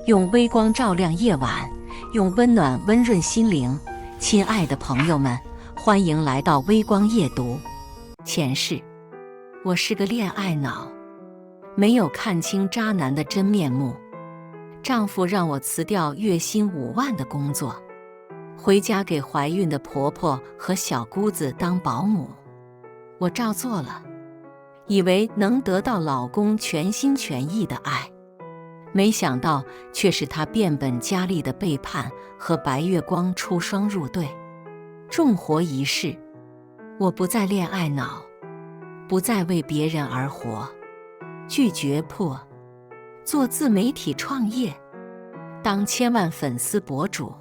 用微光照亮夜晚，用温暖温润心灵。亲爱的朋友们，欢迎来到微光夜读。前世，我是个恋爱脑，没有看清渣男的真面目。丈夫让我辞掉月薪5万的工作，回家给怀孕的婆婆和小姑子当保姆。我照做了，以为能得到老公全心全意的爱，没想到却是他变本加厉的背叛和白月光出双入对。重活一世，我不再恋爱脑，不再为别人而活，拒绝破，做自媒体创业，当千万粉丝博主，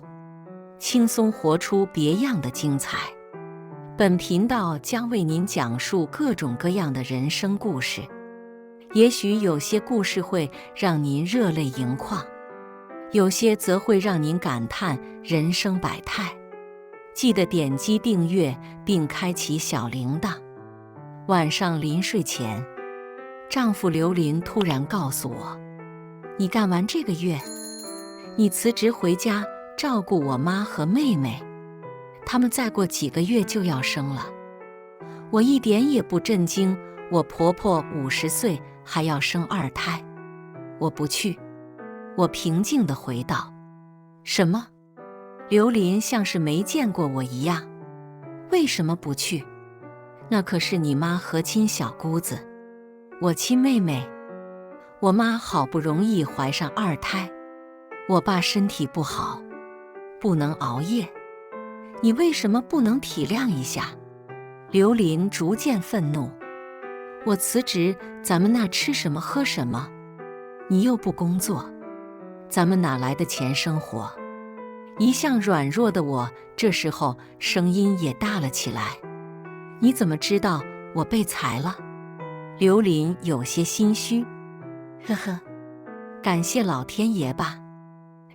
轻松活出别样的精彩。本频道将为您讲述各种各样的人生故事，也许有些故事会让您热泪盈眶，有些则会让您感叹人生百态。记得点击订阅并开启小铃铛。晚上临睡前，丈夫刘林突然告诉我：“你干完这个月，你辞职回家照顾我妈和妹妹，他们再过几个月就要生了。”我一点也不震惊，我婆婆50岁还要生2胎，我不去。我平静地回道：“什么？”刘林像是没见过我一样：“为什么不去？那可是你妈和亲小姑子，我亲妹妹。我妈好不容易怀上2胎，我爸身体不好，不能熬夜，你为什么不能体谅一下？”刘林逐渐愤怒：“我辞职，咱们那吃什么喝什么？你又不工作，咱们哪来的钱生活？”一向软弱的我，这时候声音也大了起来：“你怎么知道我被裁了？”刘林有些心虚：“呵呵，感谢老天爷吧，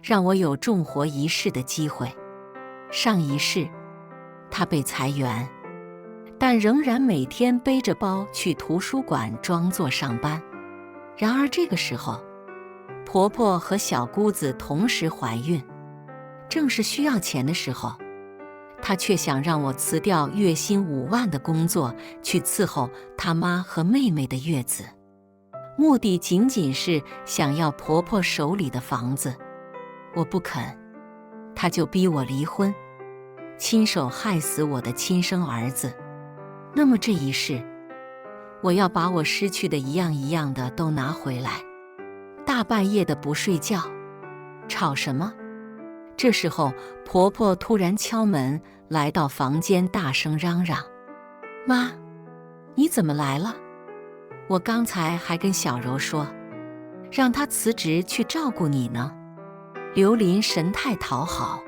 让我有重活一世的机会。上一世，他被裁员，但仍然每天背着包去图书馆装作上班。然而这个时候，婆婆和小姑子同时怀孕，正是需要钱的时候，她却想让我辞掉月薪5万的工作，去伺候她妈和妹妹的月子，目的仅仅是想要婆婆手里的房子。我不肯，她就逼我离婚，亲手害死我的亲生儿子。那么这一世，我要把我失去的一样一样的都拿回来。大半夜的不睡觉，吵什么？这时候，婆婆突然敲门，来到房间，大声嚷嚷：“妈，你怎么来了？我刚才还跟小柔说，让她辞职去照顾你呢。”刘林神态讨好，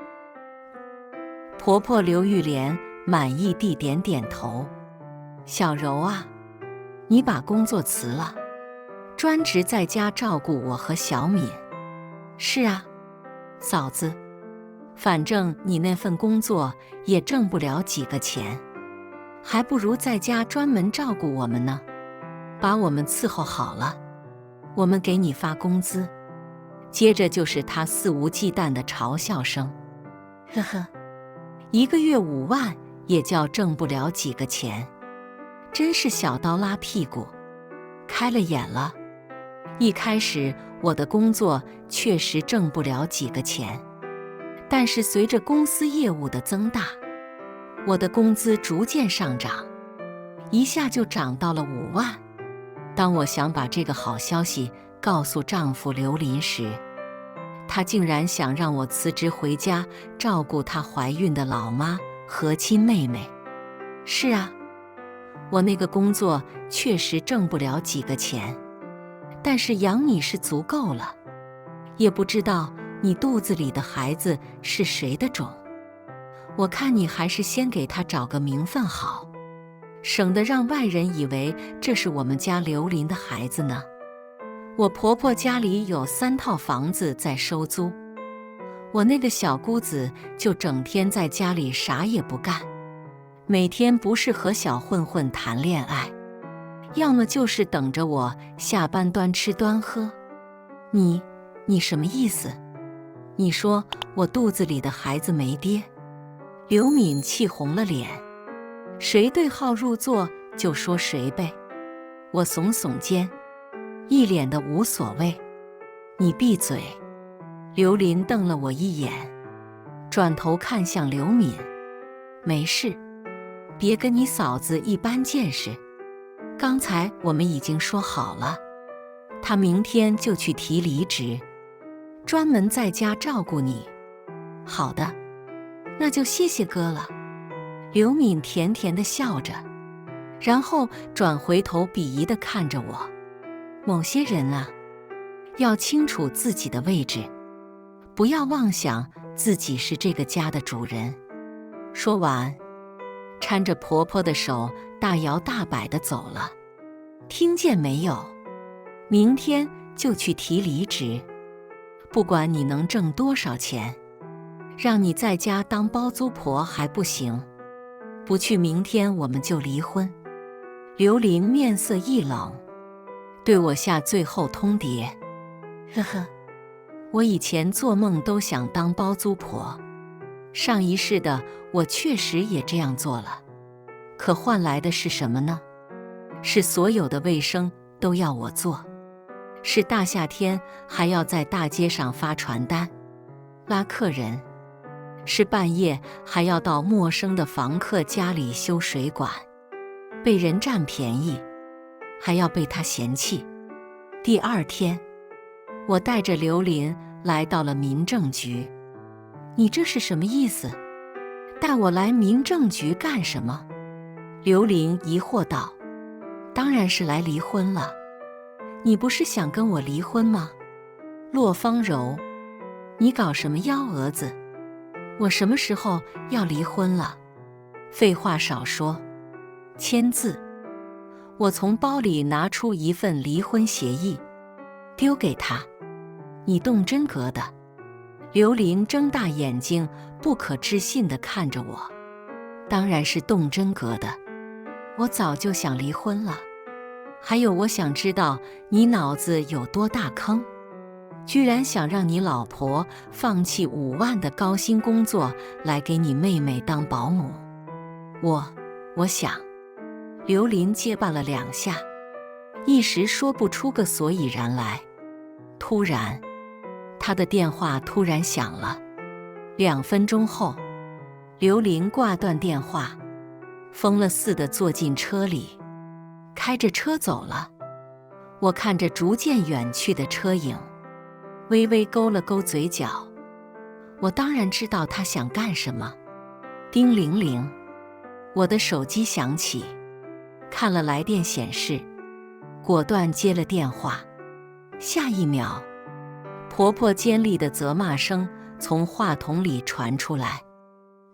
婆婆刘玉莲满意地点点头：“小柔啊，你把工作辞了，专职在家照顾我和小敏。”“是啊，嫂子，反正你那份工作也挣不了几个钱，还不如在家专门照顾我们呢。把我们伺候好了，我们给你发工资。”接着就是他肆无忌惮的嘲笑声：“呵呵，一个月5万也叫挣不了几个钱，真是小刀拉屁股，开了眼了。一开始我的工作确实挣不了几个钱，但是随着公司业务的增大，我的工资逐渐上涨，一下就涨到了5万。当我想把这个好消息告诉丈夫刘林时，他竟然想让我辞职回家照顾她怀孕的老妈和亲妹妹。是啊，我那个工作确实挣不了几个钱，但是养你是足够了。也不知道你肚子里的孩子是谁的种，我看你还是先给他找个名分好，省得让外人以为这是我们家刘林的孩子呢。我婆婆家里有3套房子在收租，我那个小姑子就整天在家里啥也不干，每天不是和小混混谈恋爱，要么就是等着我下班端吃端喝。你你什么意思？你说我肚子里的孩子没爹？刘敏气红了脸，谁对号入座就说谁呗。我耸耸肩，一脸的无所谓。你闭嘴！刘林瞪了我一眼，转头看向刘敏，没事，别跟你嫂子一般见识。刚才我们已经说好了，她明天就去提离职，专门在家照顾你。好的，那就谢谢哥了。刘敏甜甜地笑着，然后转回头鄙夷地看着我。某些人啊，要清楚自己的位置，不要妄想自己是这个家的主人。说完，搀着婆婆的手大摇大摆地走了。听见没有？明天就去提离职，不管你能挣多少钱，让你在家当包租婆还不行。不去，明天我们就离婚。刘林面色一冷，对我下最后通牒。呵呵，我以前做梦都想当包租婆，上一世的我确实也这样做了，可换来的是什么呢？是所有的卫生都要我做，是大夏天还要在大街上发传单、拉客人，是半夜还要到陌生的房客家里修水管，被人占便宜，还要被他嫌弃。第二天，我带着刘林来到了民政局。你这是什么意思？带我来民政局干什么？刘林疑惑道。当然是来离婚了。你不是想跟我离婚吗？骆芳柔，你搞什么幺蛾子？我什么时候要离婚了？废话少说，签字。我从包里拿出一份离婚协议，丢给他。你动真格的？刘林睁大眼睛，不可置信地看着我。当然是动真格的，我早就想离婚了。还有，我想知道你脑子有多大坑，居然想让你老婆放弃5万的高薪工作来给你妹妹当保姆。我想。刘林结巴了2下，一时说不出个所以然来。突然，他的电话突然响了。2分钟后，刘林挂断电话，疯了似的坐进车里，开着车走了。我看着逐渐远去的车影，微微勾了勾嘴角。我当然知道他想干什么。叮铃铃，我的手机响起，看了来电显示，果断接了电话。下一秒，婆婆尖利的责骂声从话筒里传出来。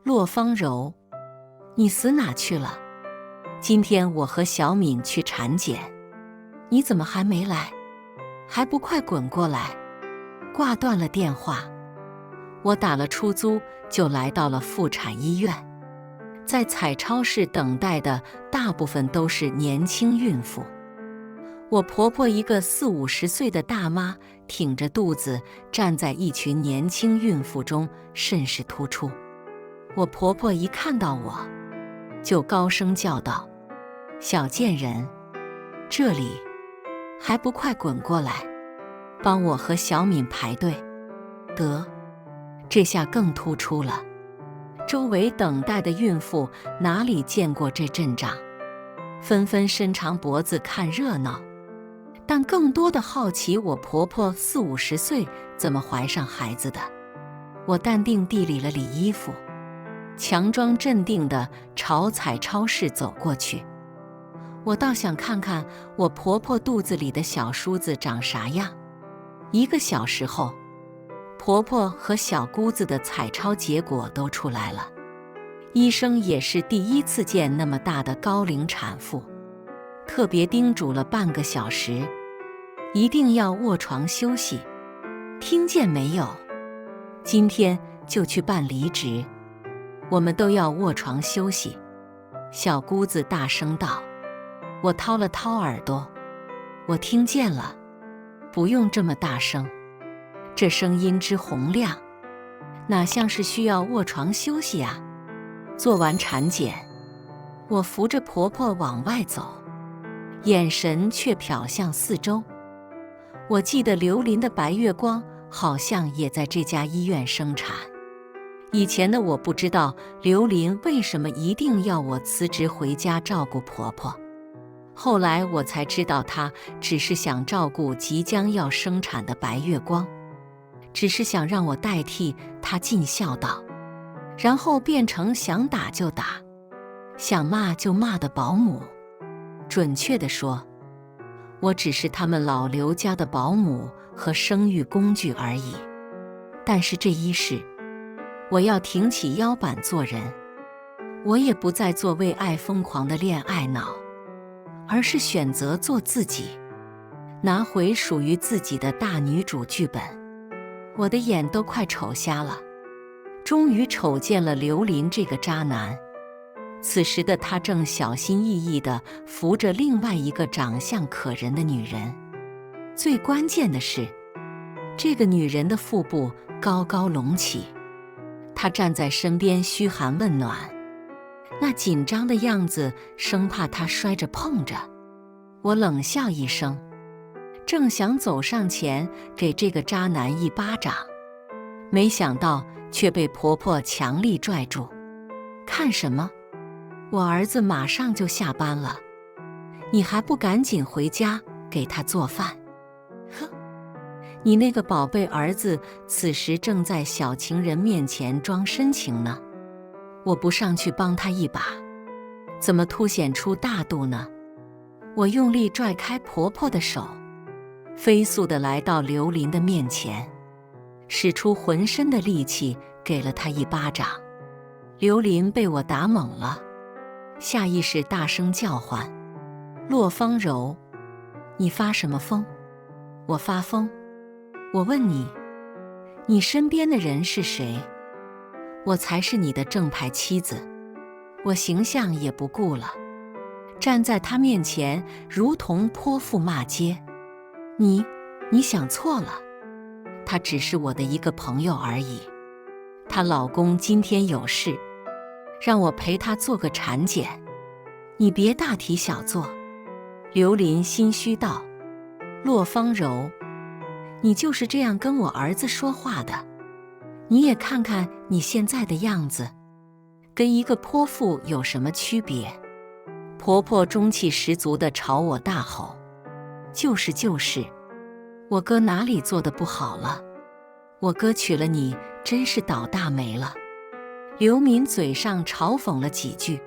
骆芳柔，你死哪去了？今天我和小敏去产检，你怎么还没来？还不快滚过来！挂断了电话，我打了出租就来到了妇产医院。在彩超市等待的大部分都是年轻孕妇。我婆婆一个40-50岁的大妈，挺着肚子站在一群年轻孕妇中，甚是突出。我婆婆一看到我，就高声叫道：“小贱人，这里还不快滚过来，帮我和小敏排队！”得，这下更突出了。周围等待的孕妇哪里见过这阵仗，纷纷伸长脖子看热闹，但更多的好奇我婆婆40-50岁怎么怀上孩子的。我淡定地理了理衣服，强装镇定地朝彩超市走过去。我倒想看看我婆婆肚子里的小叔子长啥样。1个小时后，婆婆和小姑子的彩超结果都出来了。医生也是第1次见那么大的高龄产妇，特别叮嘱了半个小时，一定要卧床休息。听见没有？今天就去办离职，我们都要卧床休息。小姑子大声道。我掏了掏耳朵，我听见了。不用这么大声，这声音之洪亮，哪像是需要卧床休息啊！做完产检，我扶着婆婆往外走，眼神却瞟向四周。我记得刘琳的白月光好像也在这家医院生产。以前的我不知道刘琳为什么一定要我辞职回家照顾婆婆，后来我才知道她只是想照顾即将要生产的白月光，只是想让我代替她尽孝道，然后变成想打就打，想骂就骂的保姆。准确地说，我只是他们老刘家的保姆和生育工具而已。但是这一世，我要挺起腰板做人，我也不再做为爱疯狂的恋爱脑，而是选择做自己，拿回属于自己的大女主剧本。我的眼都快瞅瞎了，终于瞅见了刘琳这个渣男。此时的他正小心翼翼地扶着另外一个长相可人的女人，最关键的是，这个女人的腹部高高隆起，他站在身边嘘寒问暖，那紧张的样子，生怕他摔着碰着。我冷笑一声，正想走上前给这个渣男一巴掌，没想到却被婆婆强力拽住。看什么？我儿子马上就下班了，你还不赶紧回家给他做饭？哼！你那个宝贝儿子此时正在小情人面前装深情呢，我不上去帮他一把，怎么凸显出大度呢？我用力拽开婆婆的手，飞速地来到刘琳的面前，使出浑身的力气给了她一巴掌。刘琳被我打懵了，下意识大声叫唤：骆芳柔，你发什么疯？我发疯？我问你，你身边的人是谁？我才是你的正牌妻子，我形象也不顾了，站在他面前如同泼妇骂街。你想错了，他只是我的一个朋友而已，她老公今天有事，让我陪她做个产检，你别大题小做。刘琳心虚道：骆芳柔，你就是这样跟我儿子说话的？你也看看你现在的样子，跟一个泼妇有什么区别？婆婆中气十足地朝我大吼：就是，我哥哪里做得不好了？我哥娶了你真是倒大霉了。刘敏嘴上嘲讽了几句，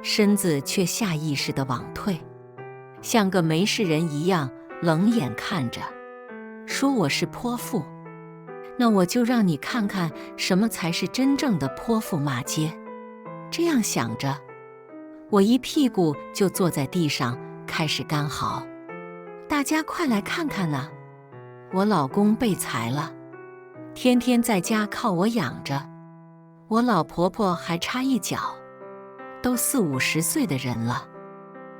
身子却下意识地往退，像个没事人一样冷眼看着，说我是泼妇，那我就让你看看什么才是真正的泼妇骂街。这样想着，我一屁股就坐在地上开始干嚎：大家快来看看呐，我老公被裁了，天天在家靠我养着，我老婆婆还差一脚，都40、50岁的人了，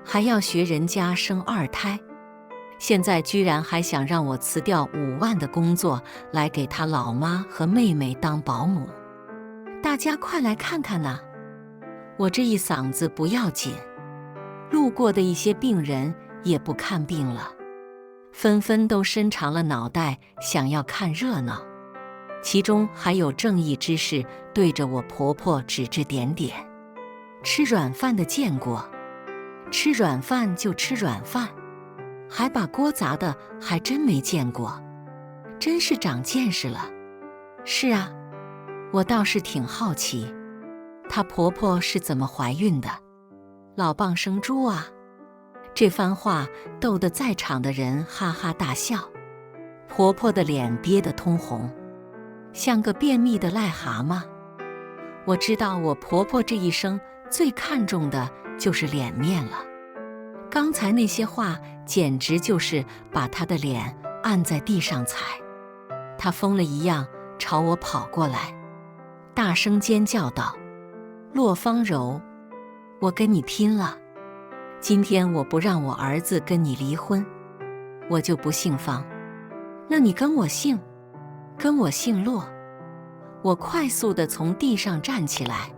还要学人家生2胎，现在居然还想让我辞掉5万的工作来给他老妈和妹妹当保姆。大家快来看看呐！我这一嗓子不要紧，路过的一些病人也不看病了，纷纷都伸长了脑袋想要看热闹，其中还有正义之士对着我婆婆指指点点。吃软饭的见过，吃软饭就吃软饭，还把锅砸的还真没见过，真是长见识了。是啊，我倒是挺好奇，她婆婆是怎么怀孕的？老蚌生珠啊！这番话逗得在场的人哈哈大笑，婆婆的脸憋得通红，像个便秘的癞蛤蟆。我知道我婆婆这一生最看重的就是脸面了，刚才那些话简直就是把她的脸按在地上踩。她疯了一样朝我跑过来，大声尖叫道：骆芳柔，我跟你拼了！今天我不让我儿子跟你离婚，我就不姓方。那你跟我姓？跟我姓骆。我快速地从地上站起来，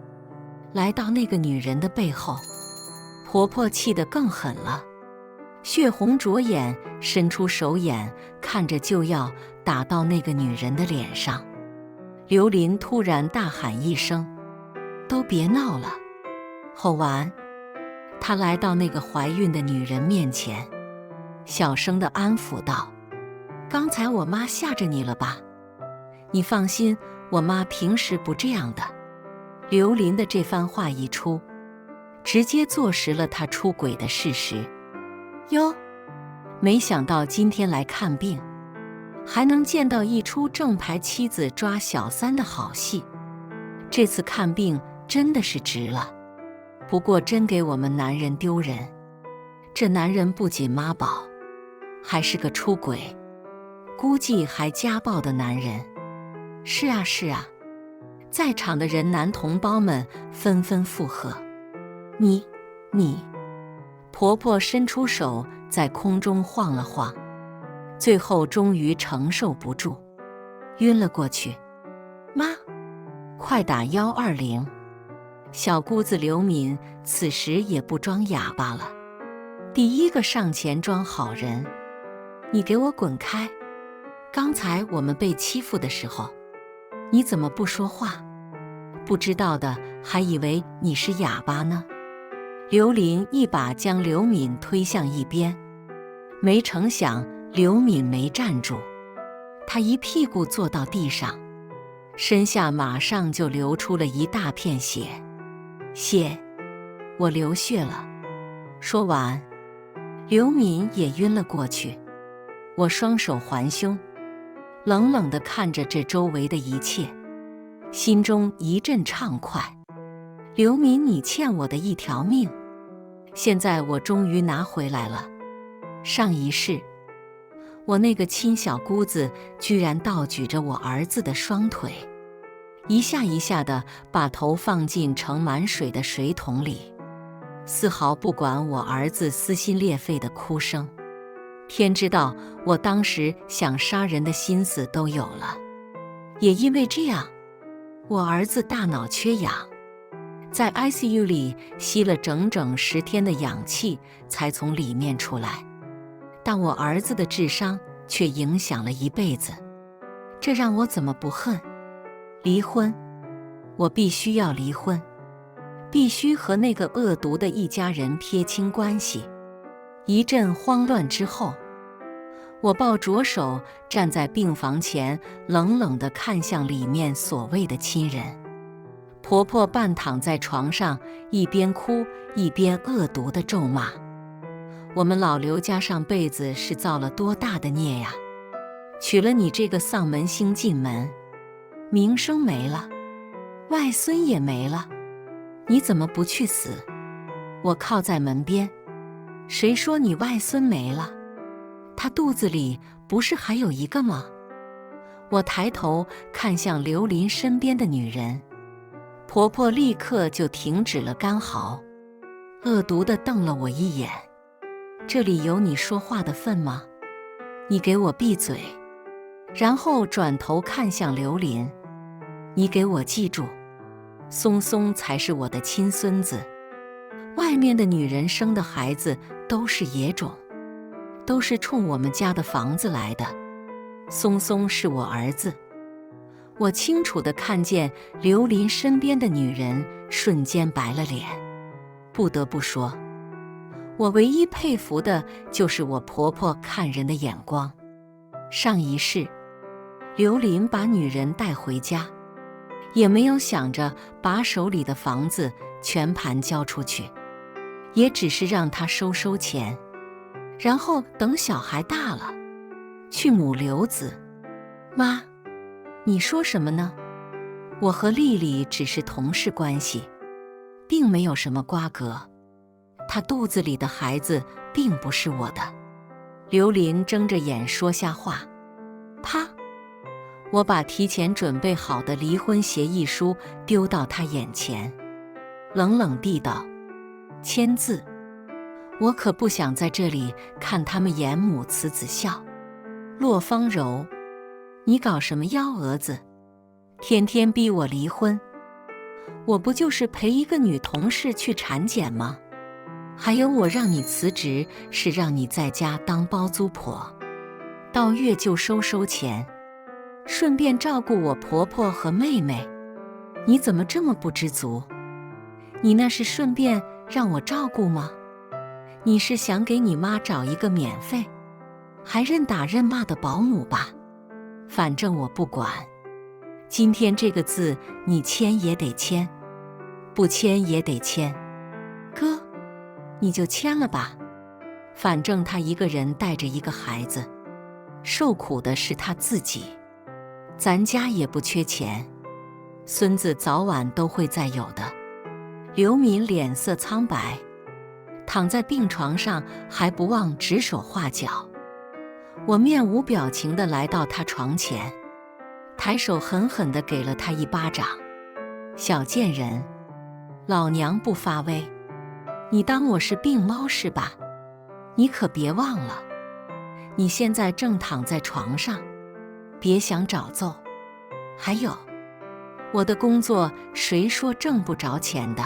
来到那个女人的背后。婆婆气得更狠了，血红着眼，伸出手眼，看着就要打到那个女人的脸上。刘琳突然大喊一声：“都别闹了！”吼完，她来到那个怀孕的女人面前，小声地安抚道：“刚才我妈吓着你了吧？你放心，我妈平时不这样的。”刘琳的这番话一出，直接坐实了她出轨的事实。哟，没想到今天来看病，还能见到一出正牌妻子抓小三的好戏。这次看病真的是值了。不过真给我们男人丢人，这男人不仅妈宝，还是个出轨，估计还家暴的男人。是啊是啊，在场的人男同胞们纷纷附和。你，婆婆伸出手在空中晃了晃，最后终于承受不住，晕了过去。妈，快打120！小姑子刘敏此时也不装哑巴了，第一个上前装好人：“你给我滚开！刚才我们被欺负的时候，你怎么不说话？不知道的还以为你是哑巴呢。”刘琳一把将刘敏推向一边，没成想刘敏没站住，她一屁股坐到地上，身下马上就流出了一大片血。血，我流血了。说完，刘敏也晕了过去。我双手环胸，冷冷地看着这周围的一切，心中一阵畅快。刘敏，你欠我的一条命，现在我终于拿回来了。上一世，我那个亲小姑子居然倒举着我儿子的双腿，一下一下地把头放进盛满水的水桶里，丝毫不管我儿子撕心裂肺的哭声。天知道，我当时想杀人的心思都有了。也因为这样，我儿子大脑缺氧，在 ICU 里吸了整整10天的氧气才从里面出来。但我儿子的智商却影响了一辈子，这让我怎么不恨？离婚，我必须要离婚，必须和那个恶毒的一家人撇清关系。一阵慌乱之后，我抱着手站在病房前，冷冷地看向里面所谓的亲人。婆婆半躺在床上，一边哭一边恶毒地咒骂：“我们老刘家上辈子是造了多大的孽呀！娶了你这个丧门星进门，名声没了，外孙也没了，你怎么不去死？”我靠在门边，谁说你外孙没了？他肚子里不是还有一个吗？我抬头看向刘琳身边的女人，婆婆立刻就停止了干嚎，恶毒地瞪了我一眼：“这里有你说话的份吗？你给我闭嘴！”然后转头看向刘琳：“你给我记住，松松才是我的亲孙子，外面的女人生的孩子都是野种，都是冲我们家的房子来的。松松是我儿子。”我清楚地看见刘琳身边的女人瞬间白了脸。不得不说，我唯一佩服的就是我婆婆看人的眼光。上一世，刘琳把女人带回家，也没有想着把手里的房子全盘交出去，也只是让她收钱，然后等小孩大了，去母留子。妈，你说什么呢？我和丽丽只是同事关系，并没有什么瓜葛，她肚子里的孩子并不是我的。刘琳睁着眼说下话。啪！我把提前准备好的离婚协议书丢到她眼前，冷冷地道：“签字。我可不想在这里看他们演母慈子孝。”骆芳柔，你搞什么幺蛾子？天天逼我离婚。我不就是陪一个女同事去产检吗？还有我让你辞职，是让你在家当包租婆，到月就收钱，顺便照顾我婆婆和妹妹。你怎么这么不知足？你那是顺便让我照顾吗？你是想给你妈找一个免费还认打认骂的保姆吧？反正我不管。今天这个字你签也得签，不签也得签。哥，你就签了吧，反正他一个人带着一个孩子，受苦的是他自己，咱家也不缺钱，孙子早晚都会再有的。刘敏脸色苍白，躺在病床上还不忘指手画脚。我面无表情地来到他床前，抬手狠狠地给了他一巴掌。小贱人，老娘不发威，你当我是病猫是吧？你可别忘了，你现在正躺在床上，别想找揍。还有，我的工作谁说挣不着钱的？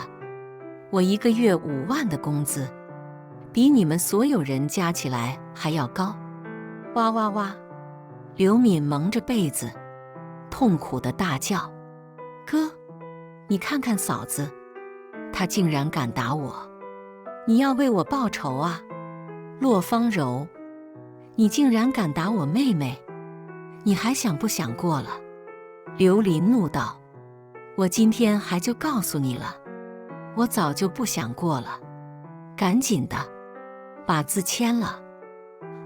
我一个月5万的工资，比你们所有人加起来还要高。哇哇哇！刘敏蒙着被子，痛苦地大叫：哥，你看看嫂子，她竟然敢打我！你要为我报仇啊！骆芳柔，你竟然敢打我妹妹，你还想不想过了？刘琳怒道：我今天还就告诉你了，我早就不想过了，赶紧的把字签了，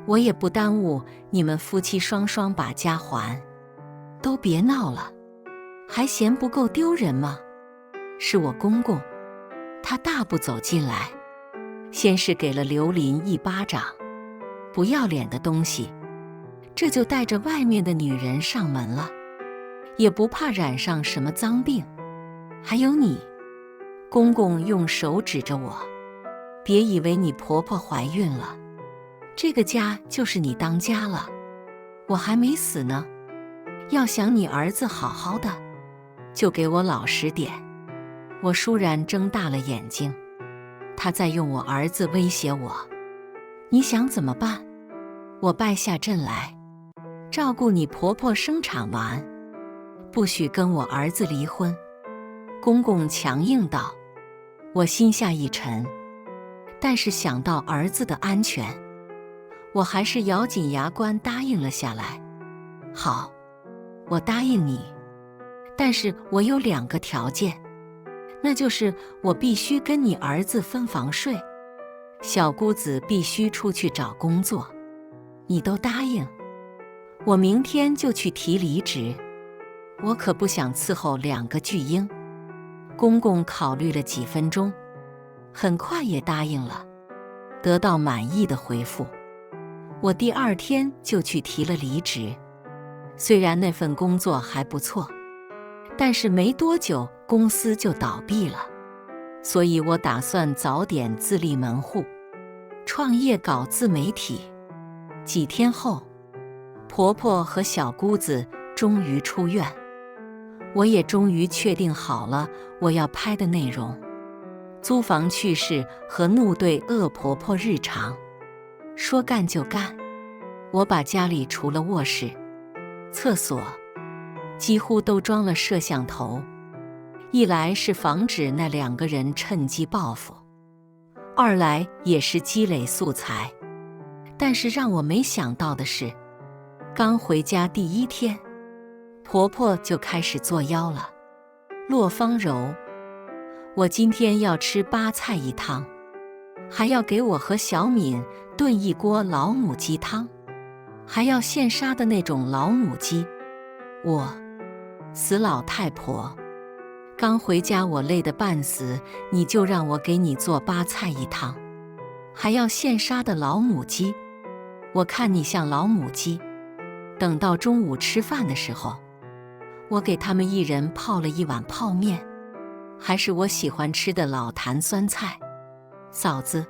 我也不耽误你们夫妻双双把家还。都别闹了，还嫌不够丢人吗？是我公公。他大步走进来，先是给了刘琳一巴掌，不要脸的东西，这就带着外面的女人上门了，也不怕染上什么脏病。还有你，公公用手指着我，别以为你婆婆怀孕了，这个家就是你当家了，我还没死呢。要想你儿子好好的，就给我老实点。我倏然睁大了眼睛，他在用我儿子威胁我。你想怎么办？我败下阵来，照顾你婆婆生产完，不许跟我儿子离婚。公公强硬道。我心下一沉，但是想到儿子的安全，我还是咬紧牙关答应了下来。好，我答应你，但是我有2个条件，那就是我必须跟你儿子分房睡，小姑子必须出去找工作。你都答应，我明天就去提离职。我可不想伺候2个巨婴。公公考虑了几分钟，很快也答应了，得到满意的回复。我第2天就去提了离职。虽然那份工作还不错，但是没多久公司就倒闭了，所以我打算早点自立门户，创业搞自媒体。几天后，婆婆和小姑子终于出院，我也终于确定好了我要拍的内容：租房趣事和怒对恶婆婆日常。说干就干，我把家里除了卧室、厕所，几乎都装了摄像头。一来是防止那2个人趁机报复，二来也是积累素材。但是让我没想到的是，刚回家第1天，婆婆就开始作妖了。骆芳柔，我今天要吃8菜一汤，还要给我和小敏炖1锅老母鸡汤，还要现杀的那种老母鸡。我死老太婆，刚回家我累得半死，你就让我给你做8菜一汤，还要现杀的老母鸡。我看你像老母鸡。等到中午吃饭的时候，我给他们1人泡了1碗泡面，还是我喜欢吃的老坛酸菜。嫂子，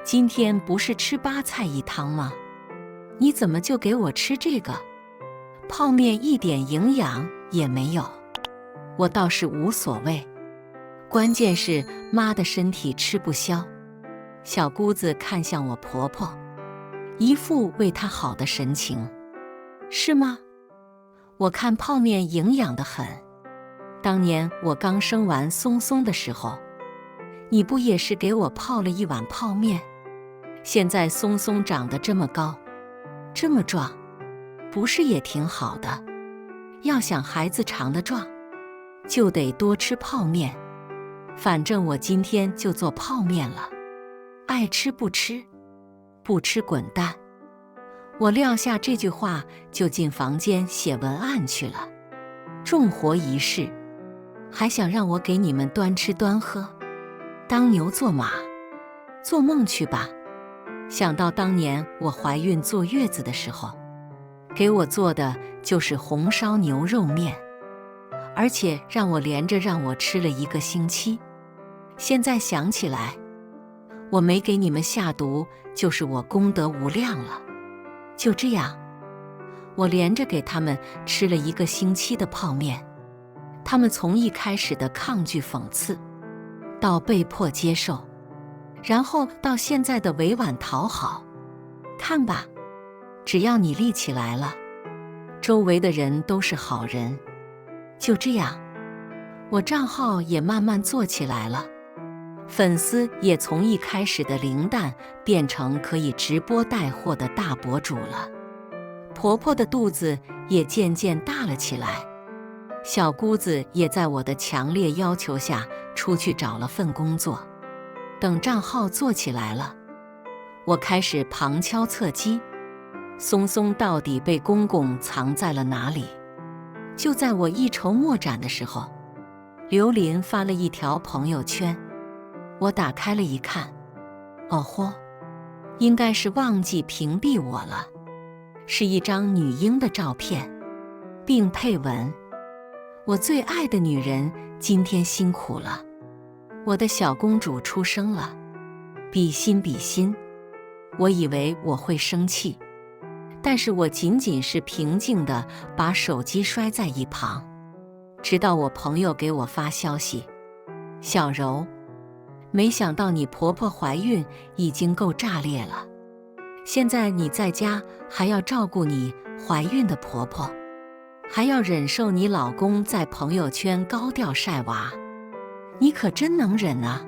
今天不是吃8菜一汤吗？你怎么就给我吃这个？泡面一点营养也没有。我倒是无所谓，关键是妈的身体吃不消。小姑子看向我婆婆，一副为她好的神情。是吗？我看泡面营养得很。当年我刚生完松松的时候，你不也是给我泡了一碗泡面？现在松松长得这么高，这么壮，不是也挺好的？要想孩子长得壮，就得多吃泡面。反正我今天就做泡面了，爱吃不吃，不吃滚蛋。我撂下这句话，就进房间写文案去了。重活一世，还想让我给你们端吃端喝，当牛做马，做梦去吧！想到当年我怀孕坐月子的时候，给我做的就是红烧牛肉面，而且让我连着让我吃了1个星期。现在想起来，我没给你们下毒，就是我功德无量了。就这样，我连着给他们吃了1个星期的泡面。他们从一开始的抗拒讽刺，到被迫接受，然后到现在的委婉讨好。看吧，只要你立起来了，周围的人都是好人。就这样，我账号也慢慢做起来了，粉丝也从一开始的零蛋变成可以直播带货的大博主了。婆婆的肚子也渐渐大了起来，小姑子也在我的强烈要求下出去找了份工作。等账号做起来了，我开始旁敲侧击，松松到底被公公藏在了哪里？就在我一筹莫展的时候，刘琳发了一条朋友圈，我打开了一看，哦豁，应该是忘记屏蔽我了，是一张女婴的照片，并配文：我最爱的女人今天辛苦了，我的小公主出生了，比心比心。我以为我会生气，但是我仅仅是平静地把手机摔在一旁，直到我朋友给我发消息：小柔，没想到你婆婆怀孕已经够炸裂了，现在你在家还要照顾你怀孕的婆婆，还要忍受你老公在朋友圈高调晒娃，你可真能忍啊！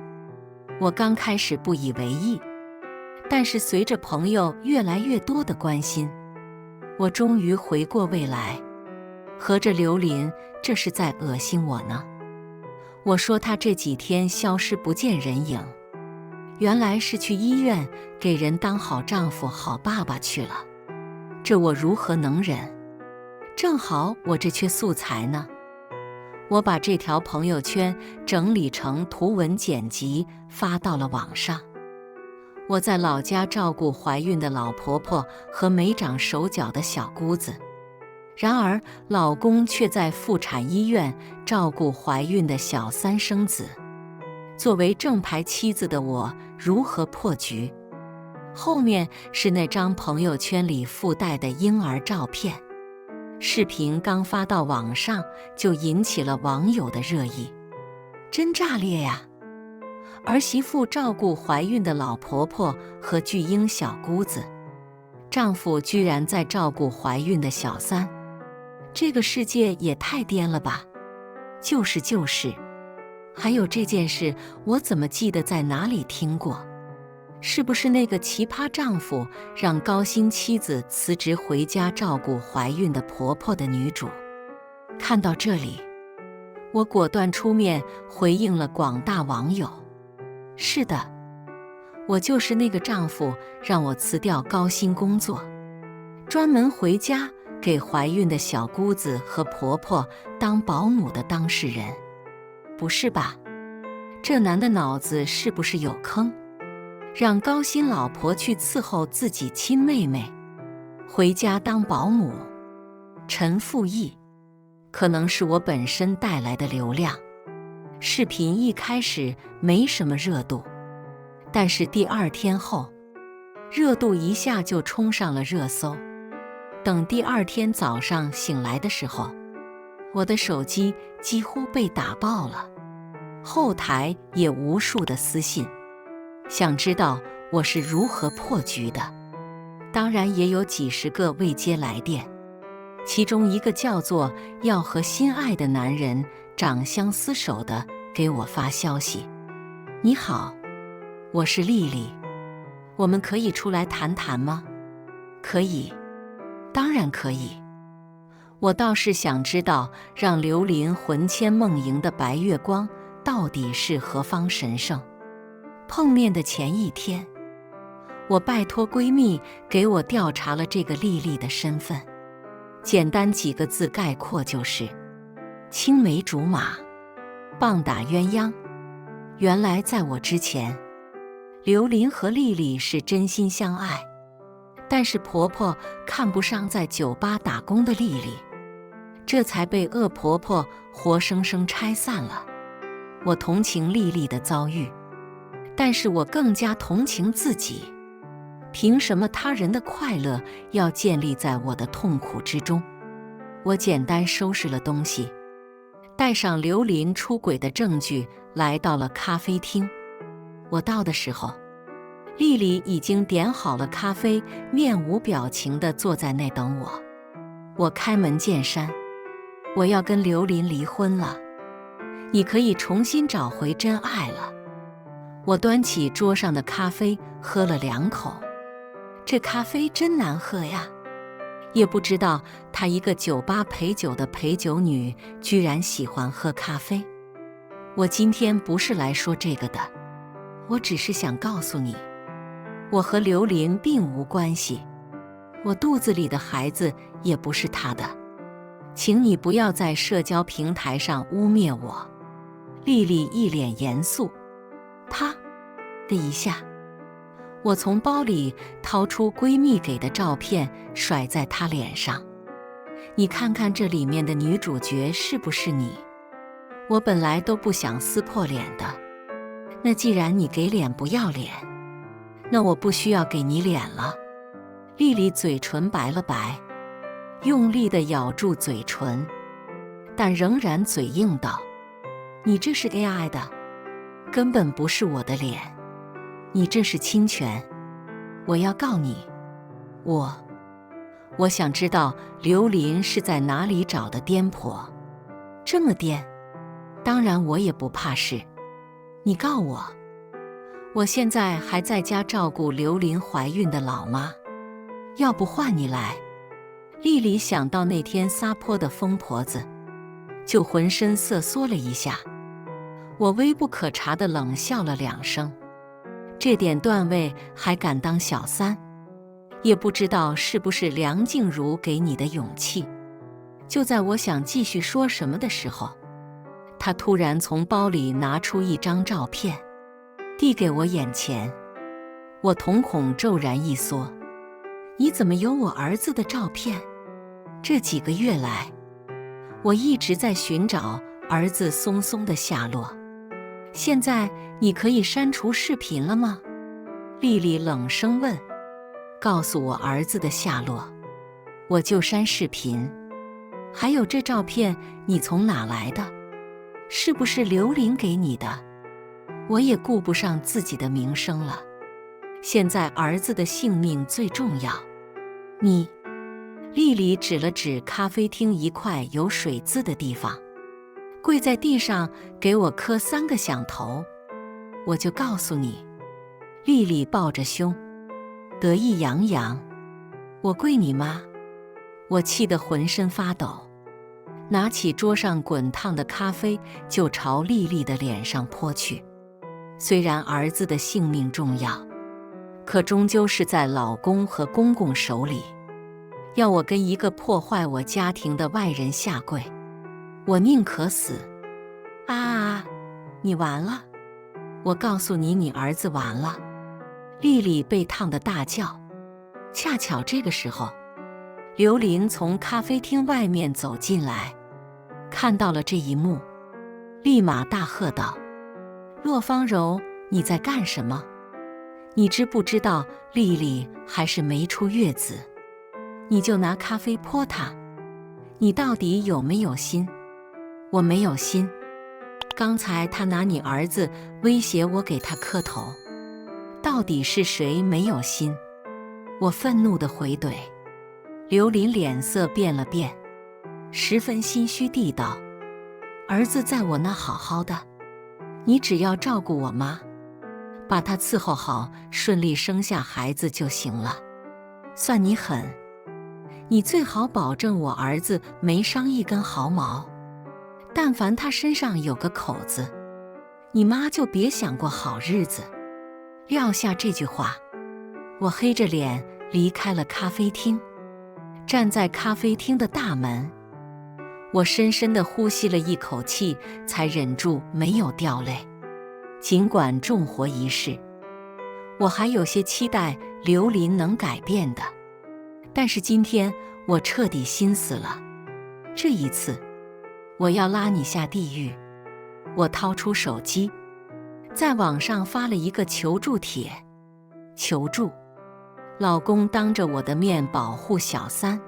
我刚开始不以为意，但是随着朋友越来越多的关心，我终于回过味来，合着刘琳这是在恶心我呢。我说她这几天消失不见人影，原来是去医院给人当好丈夫好爸爸去了，这我如何能忍？正好我这缺素材呢。我把这条朋友圈整理成图文剪辑发到了网上。我在老家照顾怀孕的老婆婆和没长手脚的小姑子，然而老公却在妇产医院照顾怀孕的小三生子。作为正牌妻子的我如何破局？后面是那张朋友圈里附带的婴儿照片，视频刚发到网上就引起了网友的热议，真炸裂呀！儿媳妇照顾怀孕的老婆婆和巨婴小姑子，丈夫居然在照顾怀孕的小三，这个世界也太颠了吧！就是，还有这件事，我怎么记得在哪里听过？是不是那个奇葩丈夫让高薪妻子辞职回家照顾怀孕的婆婆的女主？看到这里，我果断出面回应了广大网友。是的，我就是那个丈夫让我辞掉高薪工作，专门回家给怀孕的小姑子和婆婆当保姆的当事人。不是吧？这男的脑子是不是有坑？让高薪老婆去伺候自己亲妹妹，回家当保姆。陈复义，可能是我本身带来的流量。视频一开始没什么热度，但是第2天后，热度一下就冲上了热搜。等第二天早上醒来的时候，我的手机几乎被打爆了，后台也无数的私信，想知道我是如何破局的。当然也有几十个未接来电，其中一个叫做要和心爱的男人长相厮守的给我发消息：你好，我是丽丽，我们可以出来谈谈吗？可以，当然可以。我倒是想知道，让刘琳魂牵梦萦的白月光到底是何方神圣。碰面的前一天，我拜托闺蜜给我调查了这个丽丽的身份，简单几个字概括就是青梅竹马，棒打鸳鸯。原来在我之前，刘琳和丽丽是真心相爱，但是婆婆看不上在酒吧打工的丽丽，这才被恶婆婆活生生拆散了。我同情丽丽的遭遇，但是我更加同情自己。凭什么他人的快乐要建立在我的痛苦之中？我简单收拾了东西，带上刘琳出轨的证据，来到了咖啡厅。我到的时候，丽丽已经点好了咖啡，面无表情地坐在那等我。我开门见山，我要跟刘琳离婚了，你可以重新找回真爱了。我端起桌上的咖啡喝了2口，这咖啡真难喝呀！也不知道她一个酒吧陪酒的陪酒女，居然喜欢喝咖啡。我今天不是来说这个的，我只是想告诉你，我和刘琳并无关系，我肚子里的孩子也不是她的，请你不要在社交平台上污蔑我。丽丽一脸严肃，啪的一下，我从包里掏出闺蜜给的照片，甩在她脸上。你看看这里面的女主角是不是你？我本来都不想撕破脸的，那既然你给脸不要脸，那我不需要给你脸了。丽丽嘴唇白了白，用力地咬住嘴唇，但仍然嘴硬道：你这是 AI 的，根本不是我的脸，你这是侵权，我要告你。我想知道刘琳是在哪里找的颠婆，这么颠，当然我也不怕事，你告我。我现在还在家照顾刘琳怀孕的老妈，要不换你来。丽丽想到那天撒泼的疯婆子，就浑身瑟缩了一下。我微不可察地冷笑了2声，这点段位还敢当小三？也不知道是不是梁静茹给你的勇气。就在我想继续说什么的时候，她突然从包里拿出一张照片，递给我眼前。我瞳孔骤然一缩，你怎么有我儿子的照片？这几个月来，我一直在寻找儿子松松的下落，现在你可以删除视频了吗？丽丽冷声问。告诉我儿子的下落，我就删视频。还有这照片你从哪来的？是不是刘琳给你的？我也顾不上自己的名声了，现在儿子的性命最重要。你，丽丽指了指咖啡厅一块有水渍的地方，跪在地上给我磕3个响头。我就告诉你。丽丽抱着胸，得意洋洋。我跪你妈！我气得浑身发抖，拿起桌上滚烫的咖啡就朝丽丽的脸上泼去。虽然儿子的性命重要，可终究是在老公和公公手里，要我跟一个破坏我家庭的外人下跪，我宁可死。啊，你完了！我告诉你，你儿子完了！丽丽被烫得大叫。恰巧这个时候，刘琳从咖啡厅外面走进来，看到了这一幕，立马大喝道：骆芳柔，你在干什么？你知不知道丽丽还是没出月子？你就拿咖啡泼他。你到底有没有心？我没有心。刚才他拿你儿子威胁我给他磕头，到底是谁没有心？我愤怒地回怼。刘琳脸色变了变，十分心虚地道：儿子在我那好好的，你只要照顾我妈，把他伺候好，顺利生下孩子就行了。算你狠，你最好保证我儿子没伤一根毫毛，但凡他身上有个口子，你妈就别想过好日子。撂下这句话，我黑着脸离开了咖啡厅。站在咖啡厅的大门，我深深地呼吸了一口气，才忍住没有掉泪。尽管重活一世，我还有些期待刘琳能改变的，但是今天我彻底心死了。这一次，我要拉你下地狱。我掏出手机，在网上发了一个求助帖，求助。老公当着我的面保护小三，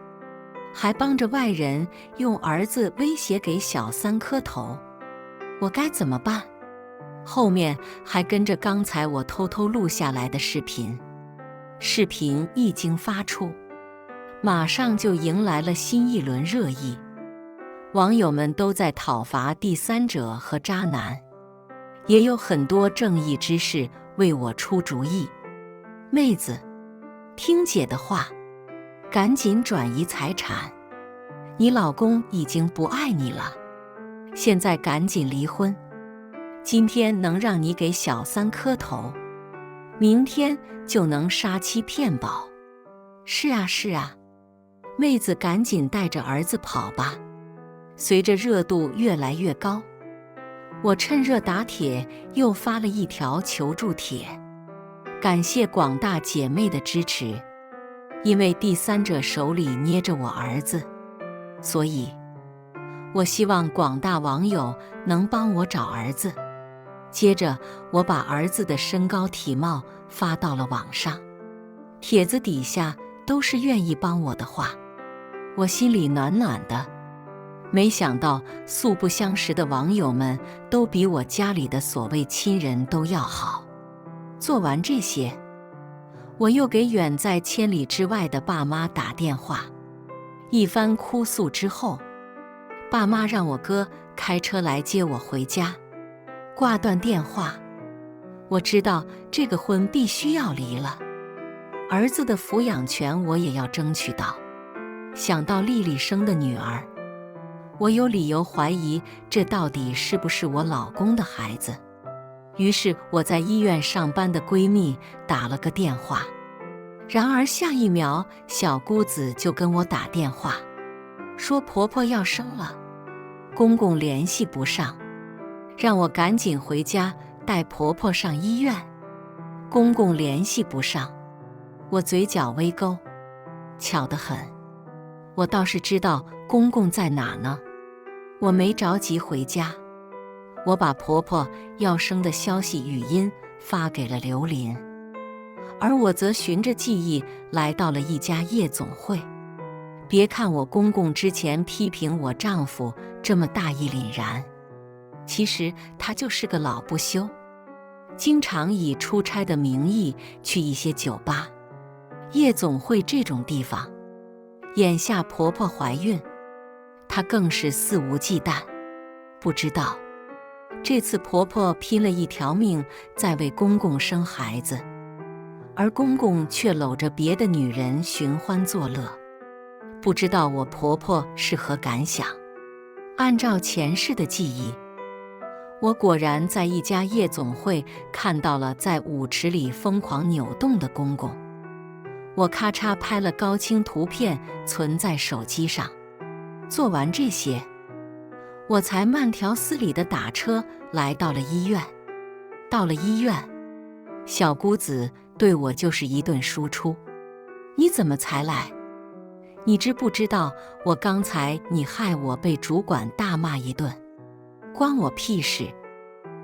还帮着外人用儿子威胁给小三磕头，我该怎么办？后面还跟着刚才我偷偷录下来的视频。视频一经发出，马上就迎来了新一轮热议，网友们都在讨伐第三者和渣男，也有很多正义之士为我出主意。妹子，听姐的话，赶紧转移财产，你老公已经不爱你了，现在赶紧离婚。今天能让你给小三磕头，明天就能杀妻骗保。是啊是啊，妹子赶紧带着儿子跑吧。随着热度越来越高，我趁热打铁又发了一条求助帖，感谢广大姐妹的支持。因为第三者手里捏着我儿子，所以我希望广大网友能帮我找儿子。接着我把儿子的身高体貌发到了网上，帖子底下都是愿意帮我的话，我心里暖暖的。没想到素不相识的网友们都比我家里的所谓亲人都要好。做完这些，我又给远在千里之外的爸妈打电话，一番哭诉之后，爸妈让我哥开车来接我回家。挂断电话，我知道这个婚必须要离了，儿子的抚养权我也要争取到。想到丽丽生的女儿，我有理由怀疑这到底是不是我老公的孩子。于是我在医院上班的闺蜜打了个电话，然而下一秒小姑子就跟我打电话，说婆婆要生了，公公联系不上，让我赶紧回家带婆婆上医院。公公联系不上，我嘴角微勾，巧得很，我倒是知道公公在哪呢。我没着急回家，我把婆婆要生的消息语音发给了刘琳，而我则循着记忆来到了一家夜总会。别看我公公之前批评我丈夫这么大义凛然，其实他就是个老不休，经常以出差的名义去一些酒吧、夜总会这种地方。眼下婆婆怀孕，他更是肆无忌惮。不知道这次婆婆拼了一条命在为公公生孩子，而公公却搂着别的女人寻欢作乐。不知道我婆婆是何感想。按照前世的记忆，我果然在一家夜总会看到了在舞池里疯狂扭动的公公。我咔嚓拍了高清图片存在手机上。做完这些，我才慢条斯理地打车来到了医院。到了医院，小姑子对我就是一顿输出。你怎么才来？你知不知道我刚才你害我被主管大骂一顿？关我屁事！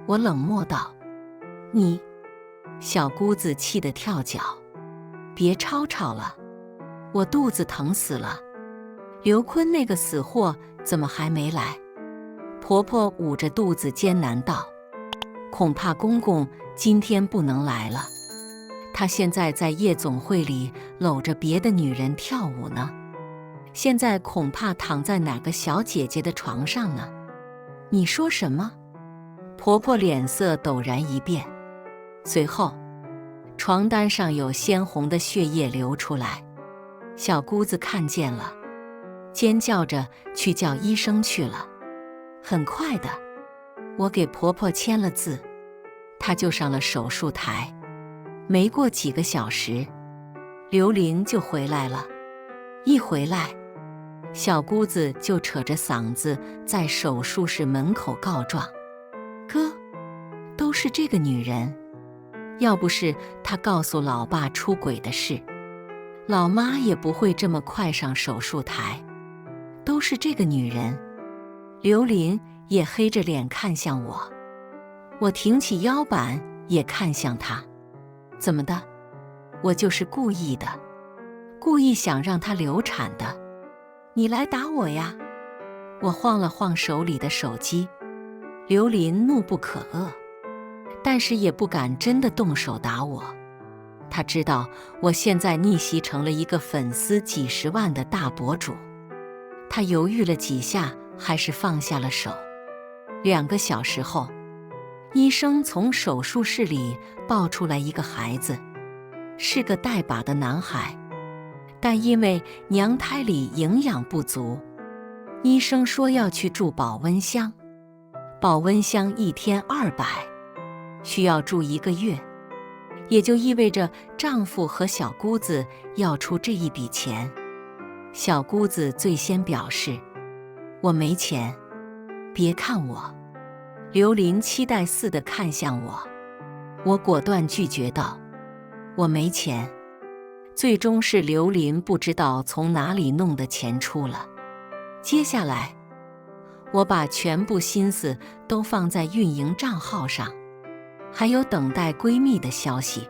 我冷漠道。你……小姑子气得跳脚。别吵吵了，我肚子疼死了，刘坤那个死货怎么还没来？婆婆捂着肚子艰难道：恐怕公公今天不能来了，他现在在夜总会里搂着别的女人跳舞呢，现在恐怕躺在哪个小姐姐的床上呢。你说什么？婆婆脸色陡然一变，随后床单上有鲜红的血液流出来，小姑子看见了，尖叫着去叫医生去了。很快的，我给婆婆签了字，她就上了手术台。没过几个小时，刘林就回来了。一回来，小姑子就扯着嗓子在手术室门口告状：哥，都是这个女人，要不是她告诉老爸出轨的事，老妈也不会这么快上手术台，都是这个女人。刘林也黑着脸看向我，我挺起腰板也看向他。怎么的？我就是故意的，故意想让她流产的。你来打我呀！我晃了晃手里的手机。刘林怒不可遏，但是也不敢真的动手打我。他知道我现在逆袭成了一个粉丝几十万的大博主。他犹豫了几下，还是放下了手。2个小时后，医生从手术室里抱出来一个孩子，是个带把的男孩，但因为娘胎里营养不足，医生说要去住保温箱。保温箱1天200，需要住1个月，也就意味着丈夫和小姑子要出这一笔钱。小姑子最先表示：我没钱，别看我。刘林期待似的看向我，我果断拒绝道：我没钱。最终是刘林不知道从哪里弄的钱出了。接下来，我把全部心思都放在运营账号上，还有等待闺蜜的消息。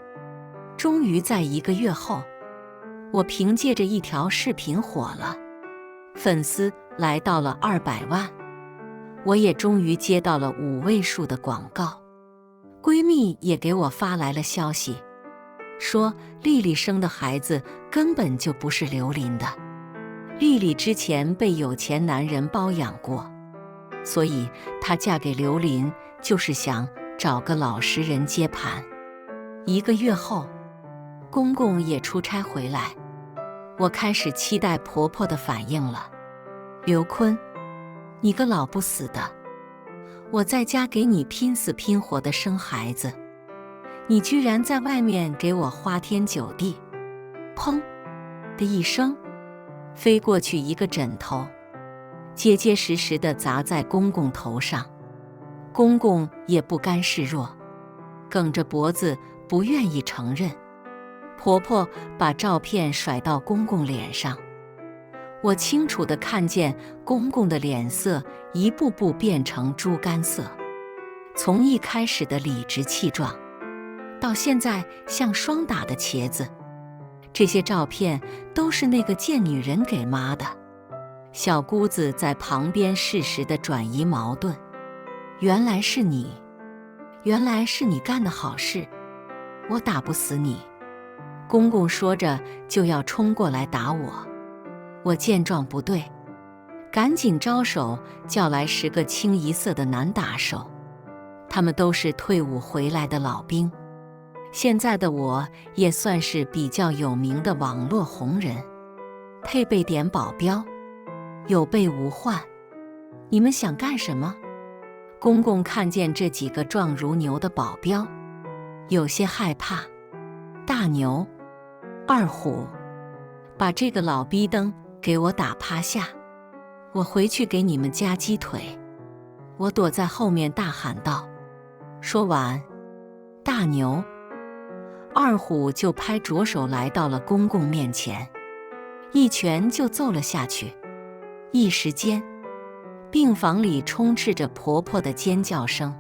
终于在1个月后，我凭借着一条视频火了，粉丝来到了200万。我也终于接到了5位数的广告。闺蜜也给我发来了消息，说丽丽生的孩子根本就不是刘林的，丽丽之前被有钱男人包养过，所以她嫁给刘林就是想找个老实人接盘。1个月后，公公也出差回来，我开始期待婆婆的反应了。刘坤，你个老不死的，我在家给你拼死拼活的生孩子，你居然在外面给我花天酒地！砰的一声，飞过去一个枕头，结结实实地砸在公公头上。公公也不甘示弱，梗着脖子不愿意承认。婆婆把照片甩到公公脸上，我清楚地看见公公的脸色一步步变成猪肝色，从一开始的理直气壮，到现在像霜打的茄子。这些照片都是那个贱女人给妈的。小姑子在旁边适时地转移矛盾：原来是你，原来是你干的好事，我打不死你。公公说着就要冲过来打我，我见状不对，赶紧招手叫来10个清一色的男打手，他们都是退伍回来的老兵。现在的我也算是比较有名的网络红人，配备点保镖，有备无患。你们想干什么？公公看见这几个壮如牛的保镖，有些害怕。大牛，二虎，把这个老逼灯给我打趴下，我回去给你们加鸡腿。我躲在后面大喊道。说完，大牛、二虎就拍着手来到了公公面前，一拳就揍了下去。一时间，病房里充斥着婆婆的尖叫声、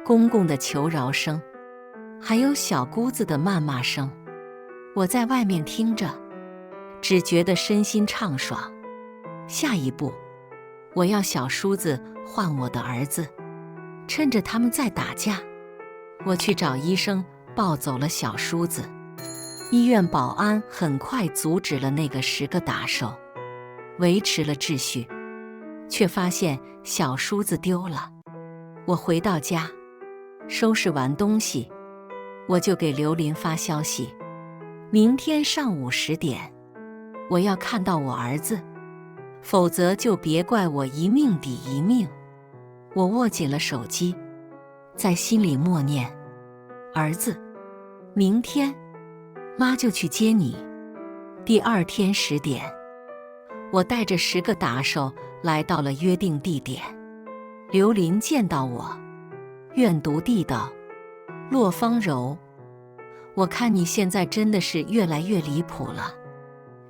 公公的求饶声，还有小姑子的谩骂声。我在外面听着，只觉得身心畅爽。下一步，我要小叔子换我的儿子，趁着他们在打架，我去找医生抱走了小叔子。医院保安很快阻止了那个10个打手，维持了秩序，却发现小叔子丢了。我回到家，收拾完东西，我就给刘林发消息，明天上午10点，我要看到我儿子，否则就别怪我一命抵一命。我握紧了手机，在心里默念：儿子，明天妈就去接你。第2天10点，我带着10个打手来到了约定地点。刘林见到我，愿读地道：骆芳柔，我看你现在真的是越来越离谱了，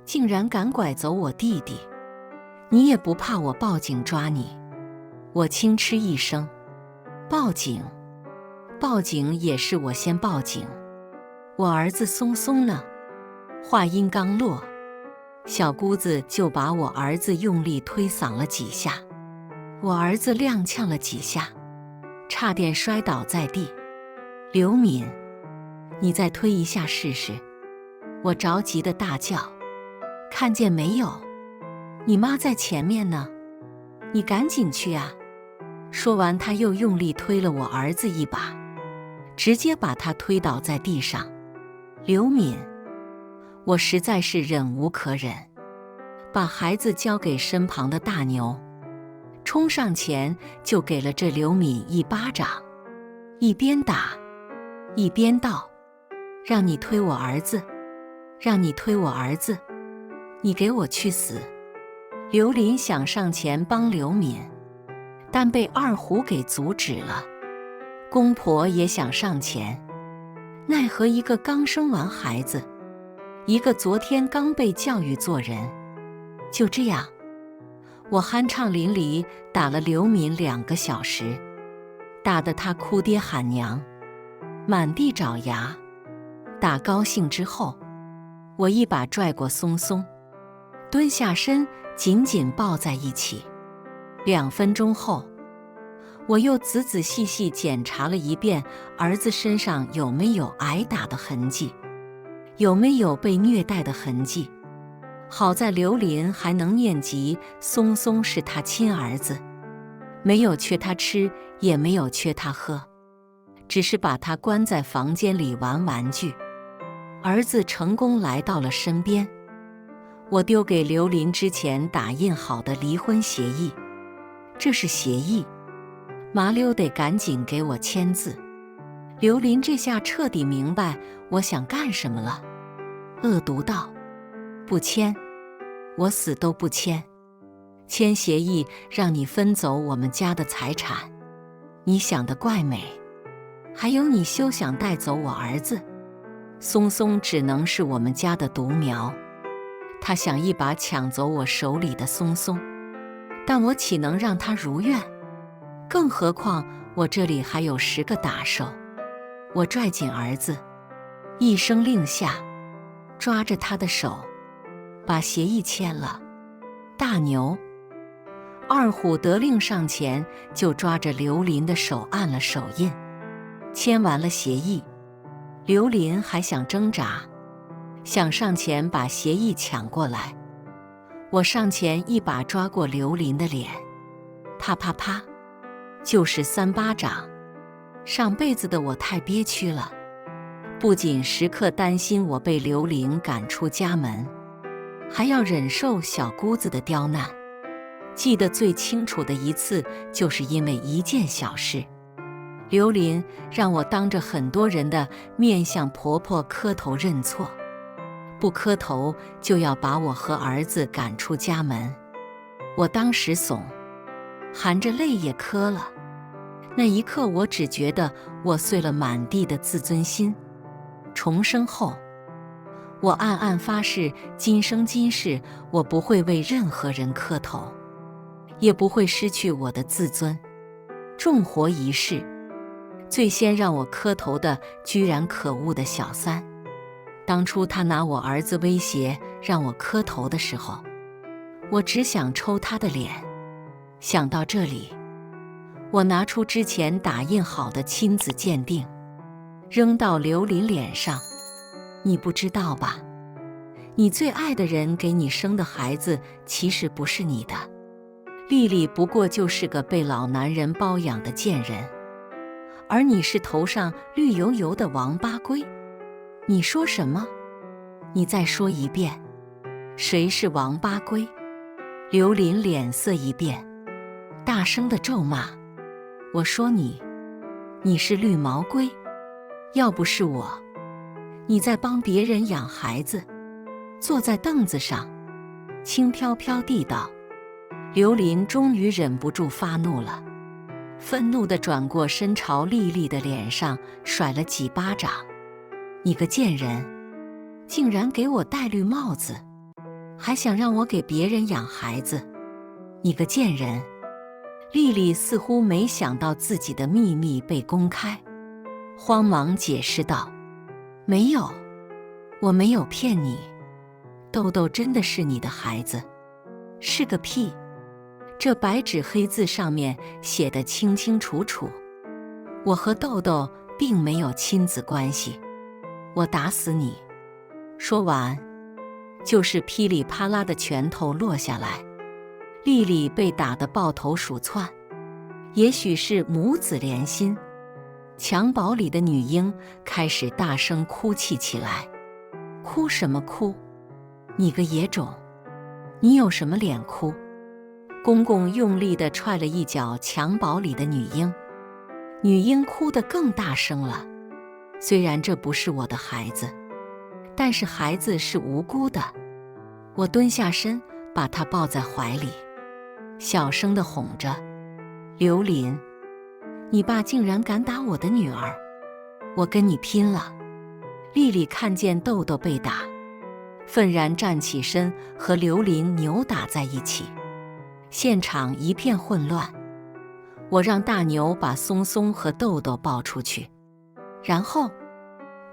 竟然敢拐走我弟弟，你也不怕我报警抓你？我轻嗤一声：报警？报警也是我先报警。我儿子松松呢？话音刚落，小姑子就把我儿子用力推搡了几下，我儿子踉跄了几下，差点摔倒在地。刘敏，你再推一下试试！我着急地大叫：看见没有？你妈在前面呢，你赶紧去啊！说完，他又用力推了我儿子一把，直接把他推倒在地上。刘敏，我实在是忍无可忍，把孩子交给身旁的大牛，冲上前就给了这刘敏一巴掌，一边打一边道：让你推我儿子，让你推我儿子，你给我去死！刘林想上前帮刘敏，但被二虎给阻止了。公婆也想上前，奈何一个刚生完孩子，一个昨天刚被教育做人。就这样，我酣畅淋漓打了刘敏2个小时，打得他哭爹喊娘，满地找牙。打高兴之后，我一把拽过松松，蹲下身紧紧抱在一起。2分钟后，我又仔仔细细检查了一遍儿子身上有没有挨打的痕迹，有没有被虐待的痕迹。好在刘林还能念及松松是他亲儿子，没有缺他吃，也没有缺他喝，只是把他关在房间里玩玩具。儿子成功来到了身边，我丢给刘林之前打印好的离婚协议，这是协议，麻溜得赶紧给我签字。刘林这下彻底明白我想干什么了，恶毒道：不签，我死都不签。签协议让你分走我们家的财产，你想得怪美。还有你休想带走我儿子，松松只能是我们家的独苗。他想一把抢走我手里的松松，但我岂能让他如愿？更何况我这里还有10个打手。我拽紧儿子，一声令下，抓着他的手，把协议签了。大牛！二虎得令上前，就抓着刘林的手按了手印。签完了协议，刘林还想挣扎，想上前把协议抢过来。我上前一把抓过刘林的脸，啪啪啪，就是3巴掌。上辈子的我太憋屈了，不仅时刻担心我被刘林赶出家门，还要忍受小姑子的刁难。记得最清楚的一次，就是因为一件小事，刘林让我当着很多人的面向婆婆磕头认错，不磕头就要把我和儿子赶出家门。我当时怂，含着泪也磕了。那一刻，我只觉得我碎了满地的自尊心。重生后，我暗暗发誓，今生今世我不会为任何人磕头，也不会失去我的自尊。重活一世，最先让我磕头的居然可恶的小三。当初他拿我儿子威胁，让我磕头的时候，我只想抽他的脸。想到这里，我拿出之前打印好的亲子鉴定，扔到刘琳脸上。你不知道吧？你最爱的人给你生的孩子其实不是你的，丽丽不过就是个被老男人包养的贱人，而你是头上绿油油的王八龟。你说什么？你再说一遍，谁是王八龟？刘琳脸色一变，大声地咒骂。我说你是绿毛龟，要不是我，你在帮别人养孩子。坐在凳子上，轻飘飘地道。刘琳终于忍不住发怒了，愤怒地转过身，朝丽丽的脸上甩了几巴掌。你个贱人，竟然给我戴绿帽子，还想让我给别人养孩子！你个贱人！丽丽似乎没想到自己的秘密被公开，慌忙解释道：没有，我没有骗你，豆豆真的是你的孩子。是个屁！这白纸黑字上面写得清清楚楚，我和豆豆并没有亲子关系，我打死你！说完，就是噼里啪啦的拳头落下来，丽丽被打得抱头鼠窜。也许是母子连心，襁褓里的女婴开始大声哭泣起来。哭什么哭？你个野种，你有什么脸哭？公公用力地踹了一脚襁褓里的女婴，女婴哭得更大声了。虽然这不是我的孩子，但是孩子是无辜的。我蹲下身，把她抱在怀里，小声地哄着：刘琳，你爸竟然敢打我的女儿，我跟你拼了！丽丽看见豆豆被打，愤然站起身，和刘琳扭打在一起，现场一片混乱。我让大牛把松松和豆豆抱出去，然后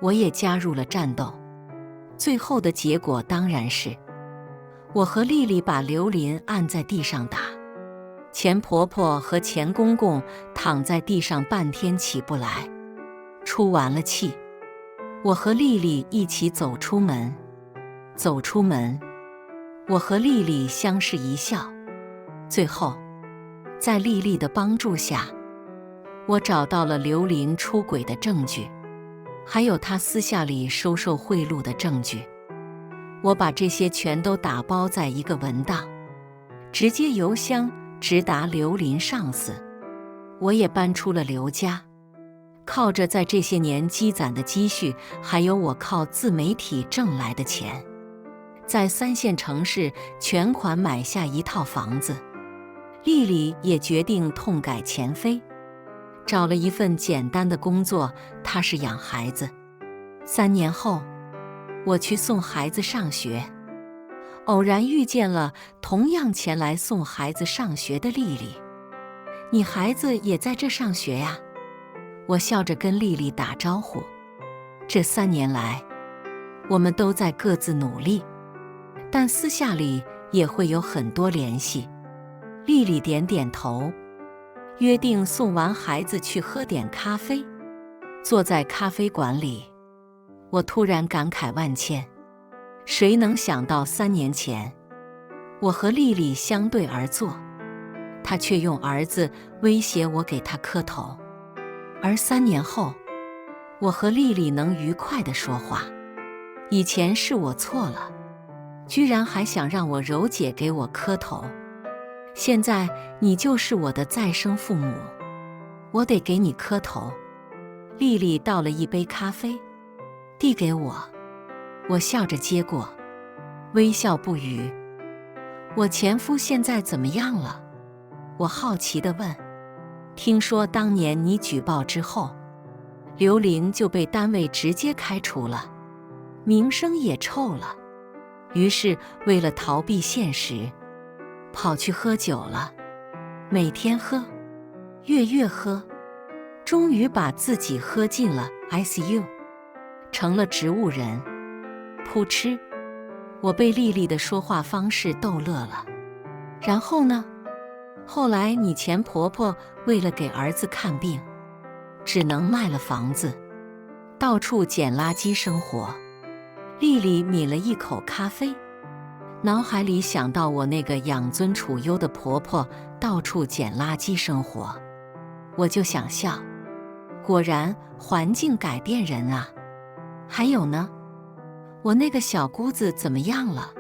我也加入了战斗。最后的结果当然是，我和丽丽把刘琳按在地上打，钱婆婆和钱公公躺在地上半天起不来。出完了气，我和丽丽一起走出门。走出门，我和丽丽相视一笑。最后，在丽丽的帮助下，我找到了刘琳出轨的证据，还有她私下里收受贿赂的证据。我把这些全都打包在一个文档，直接邮箱直达刘琳上司。我也搬出了刘家，靠着在这些年积攒的积蓄，还有我靠自媒体挣来的钱，在3线城市全款买下一套房子。丽丽也决定痛改前非，找了一份简单的工作，她是养孩子。3年后，我去送孩子上学，偶然遇见了同样前来送孩子上学的丽丽。你孩子也在这上学呀？我笑着跟丽丽打招呼。这3年来，我们都在各自努力，但私下里也会有很多联系。丽丽点点头，约定送完孩子去喝点咖啡。坐在咖啡馆里，我突然感慨万千。谁能想到3年前，我和丽丽相对而坐，她却用儿子威胁我给她磕头。而3年后，我和丽丽能愉快地说话。以前是我错了，居然还想让我柔姐给我磕头。现在你就是我的再生父母，我得给你磕头。丽丽倒了一杯咖啡，递给我，我笑着接过，微笑不语。我前夫现在怎么样了？我好奇地问。听说当年你举报之后，刘琳就被单位直接开除了，名声也臭了。于是为了逃避现实，跑去喝酒了，每天喝，月月喝，终于把自己喝进了 ICU， 成了植物人。噗嗤，我被丽丽的说话方式逗乐了。然后呢？后来你前婆婆为了给儿子看病，只能卖了房子，到处捡垃圾生活。丽丽抿了一口咖啡，脑海里想到我那个养尊处优的婆婆到处捡垃圾生活，我就想笑。果然，环境改变人啊。还有呢？我那个小姑子怎么样了？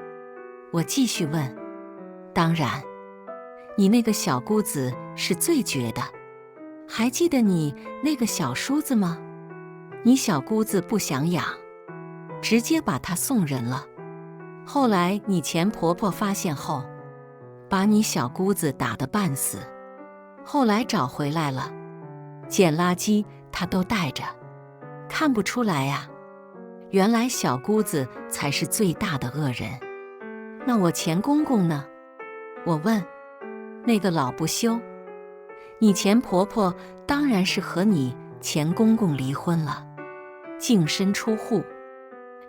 我继续问。当然，你那个小姑子是最绝的。还记得你那个小叔子吗？你小姑子不想养，直接把她送人了。后来你前婆婆发现后，把你小姑子打得半死。后来找回来了，捡垃圾她都带着，看不出来呀。原来小姑子才是最大的恶人。那我前公公呢？我问。那个老不休。你前婆婆当然是和你前公公离婚了，净身出户。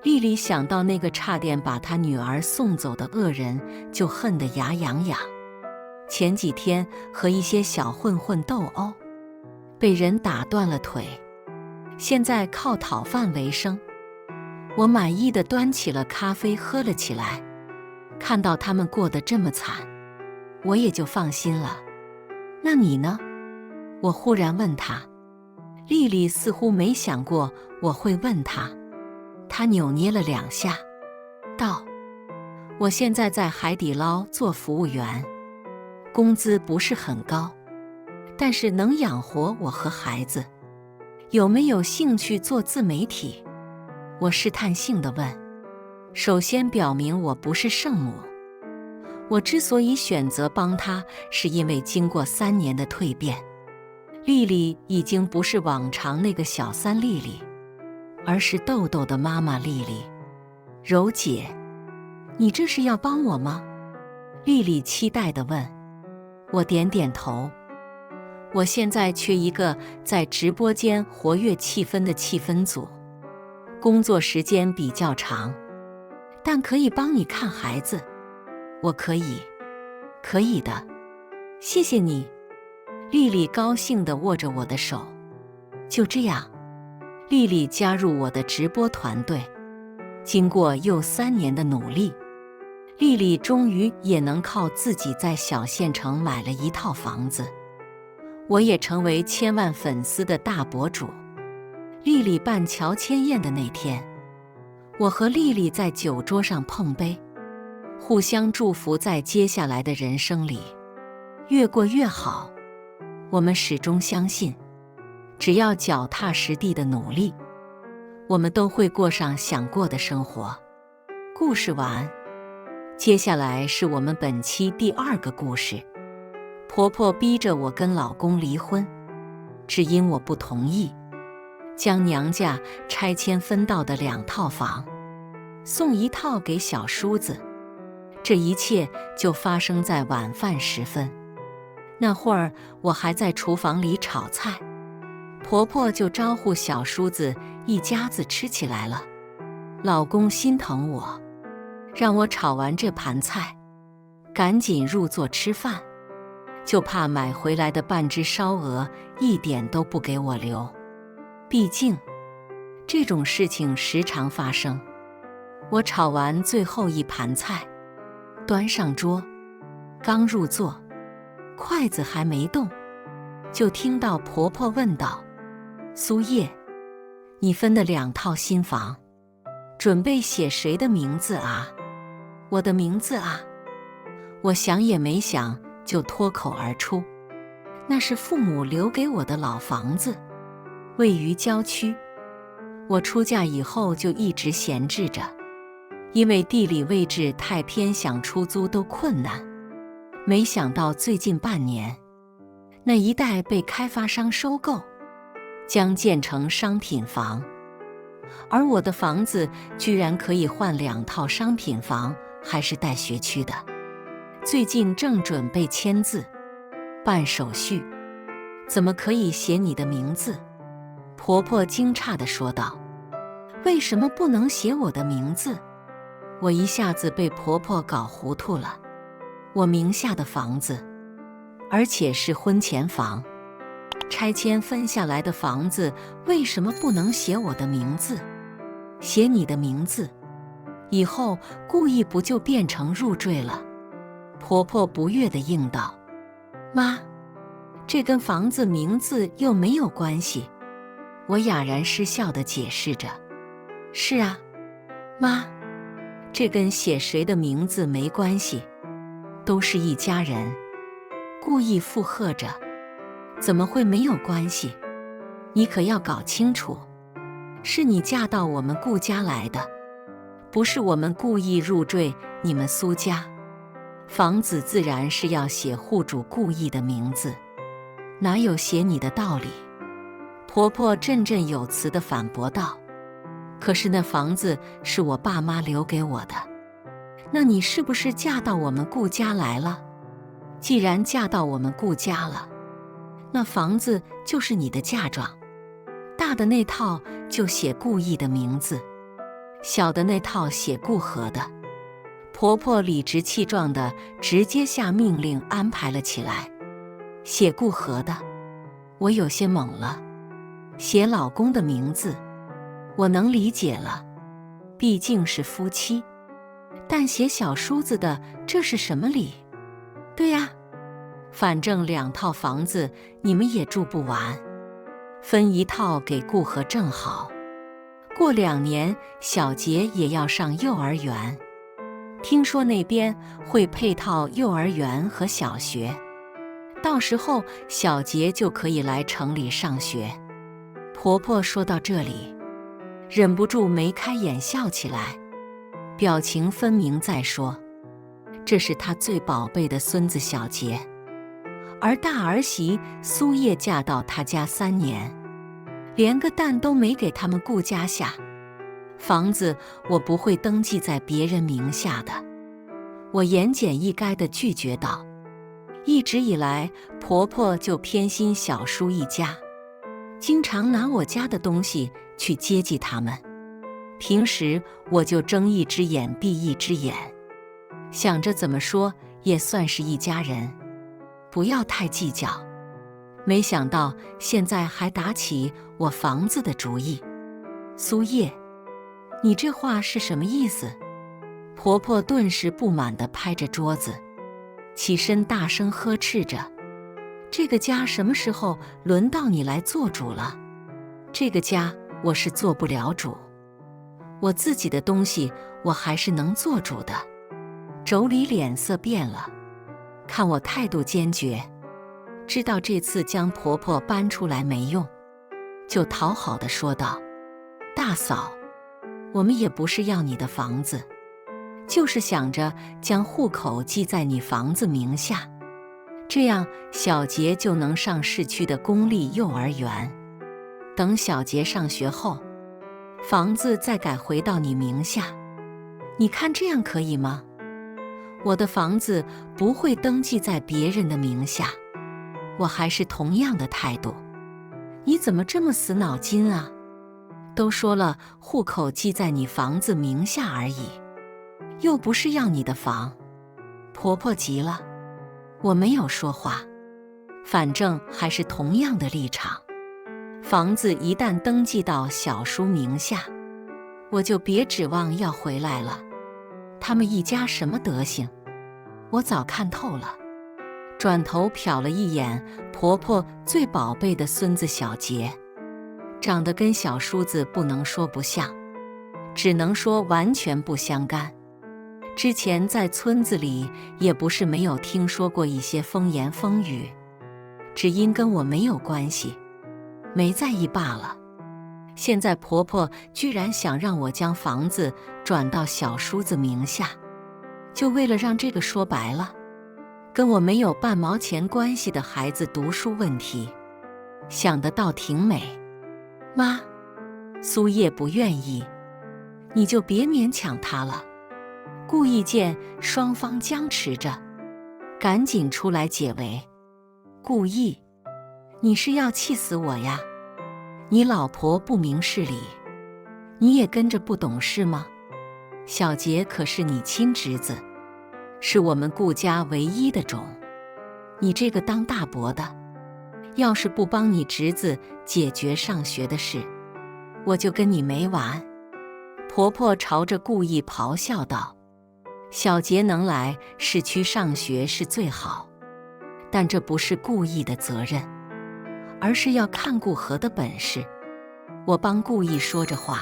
丽丽想到那个差点把她女儿送走的恶人，就恨得牙痒痒。前几天和一些小混混斗殴，被人打断了腿，现在靠讨饭为生。我满意的端起了咖啡喝了起来，看到他们过得这么惨，我也就放心了。那你呢？我忽然问她。丽丽似乎没想过我会问她，她扭捏了2下，道：我现在在海底捞做服务员，工资不是很高，但是能养活我和孩子。有没有兴趣做自媒体？我试探性地问。首先表明我不是圣母。我之所以选择帮她，是因为经过3年的蜕变，丽丽已经不是往常那个小三丽丽，而是豆豆的妈妈丽丽。柔姐，你这是要帮我吗？丽丽期待地问。我点点头。我现在缺一个在直播间活跃气氛的气氛组，工作时间比较长，但可以帮你看孩子。我可以。可以的，谢谢你。丽丽高兴地握着我的手。就这样，丽丽加入我的直播团队。经过又3年的努力，丽丽终于也能靠自己在小县城买了一套房子。我也成为千万粉丝的大博主。丽丽办乔迁宴的那天，我和丽丽在酒桌上碰杯，互相祝福，在接下来的人生里越过越好。我们始终相信，只要脚踏实地的努力，我们都会过上想过的生活。故事完。接下来是我们本期第2个故事。婆婆逼着我跟老公离婚，只因我不同意，将娘家拆迁分到的2套房送1套给小叔子。这一切就发生在晚饭时分。那会儿我还在厨房里炒菜，婆婆就招呼小叔子一家子吃起来了。老公心疼我，让我炒完这盘菜赶紧入座吃饭，就怕买回来的半只烧鹅一点都不给我留。毕竟这种事情时常发生。我炒完最后一盘菜，端上桌，刚入座，筷子还没动，就听到婆婆问道：苏叶，你分的2套新房，准备写谁的名字啊？我的名字啊。我想也没想就脱口而出，那是父母留给我的老房子，位于郊区。我出嫁以后就一直闲置着，因为地理位置太偏，想出租都困难。没想到最近半年，那一带被开发商收购，将建成商品房，而我的房子居然可以换2套商品房，还是带学区的。最近正准备签字办手续，怎么可以写你的名字？婆婆惊诧地说道。为什么不能写我的名字？我一下子被婆婆搞糊涂了。我名下的房子，而且是婚前房，拆迁分下来的房子，为什么不能写我的名字？写你的名字，以后故意不就变成入赘了？婆婆不悦地应道：妈，这跟房子名字又没有关系。我哑然失笑地解释着：是啊，妈，这跟写谁的名字没关系，都是一家人。故意附和着：怎么会没有关系？你可要搞清楚，是你嫁到我们顾家来的，不是我们故意入赘你们苏家。房子自然是要写户主顾意的名字，哪有写你的道理？婆婆振振有词地反驳道：可是那房子是我爸妈留给我的，那你是不是嫁到我们顾家来了？既然嫁到我们顾家了，那房子就是你的嫁妆，大的那套就写顾意的名字，小的那套写顾和的。婆婆理直气壮地直接下命令安排了起来。写顾和的，我有些懵了。写老公的名字，我能理解了，毕竟是夫妻。但写小叔子的，这是什么理？对呀，反正2套房子你们也住不完，分一套给顾和正好。过2年，小杰也要上幼儿园，听说那边会配套幼儿园和小学，到时候小杰就可以来城里上学。婆婆说到这里，忍不住眉开眼笑起来，表情分明在说，这是她最宝贝的孙子小杰，而大儿媳苏叶嫁到他家3年，连个蛋都没给他们顾家下。房子我不会登记在别人名下的。我言简意赅地拒绝道。一直以来，婆婆就偏心小叔一家，经常拿我家的东西去接济他们。平时我就睁一只眼闭一只眼，想着怎么说也算是一家人，不要太计较。没想到现在还打起我房子的主意。苏叶，你这话是什么意思？婆婆顿时不满地拍着桌子，起身大声呵斥着：这个家什么时候轮到你来做主了？这个家我是做不了主，我自己的东西我还是能做主的。妯娌脸色变了，看我态度坚决，知道这次将婆婆搬出来没用，就讨好地说道：大嫂，我们也不是要你的房子，就是想着将户口记在你房子名下，这样小杰就能上市区的公立幼儿园。等小杰上学后，房子再改回到你名下，你看这样可以吗？我的房子不会登记在别人的名下，我还是同样的态度。你怎么这么死脑筋啊？都说了户口记在你房子名下而已，又不是要你的房。婆婆急了，我没有说话，反正还是同样的立场。房子一旦登记到小叔名下，我就别指望要回来了。他们一家什么德行，我早看透了。转头瞟了一眼婆婆最宝贝的孙子小杰，长得跟小叔子不能说不像，只能说完全不相干。之前在村子里也不是没有听说过一些风言风语，只因跟我没有关系，没在意罢了。现在婆婆居然想让我将房子转到小叔子名下，就为了让这个说白了，跟我没有半毛钱关系的孩子读书问题，想得倒挺美。妈，苏叶不愿意，你就别勉强她了。顾意见双方僵持着，赶紧出来解围。顾意，你是要气死我呀？你老婆不明事理，你也跟着不懂事吗？小杰可是你亲侄子，是我们顾家唯一的种。你这个当大伯的，要是不帮你侄子解决上学的事，我就跟你没完。”婆婆朝着顾意咆哮道：“小杰能来市区上学是最好，但这不是顾意的责任，而是要看顾和的本事。我帮顾意说着话，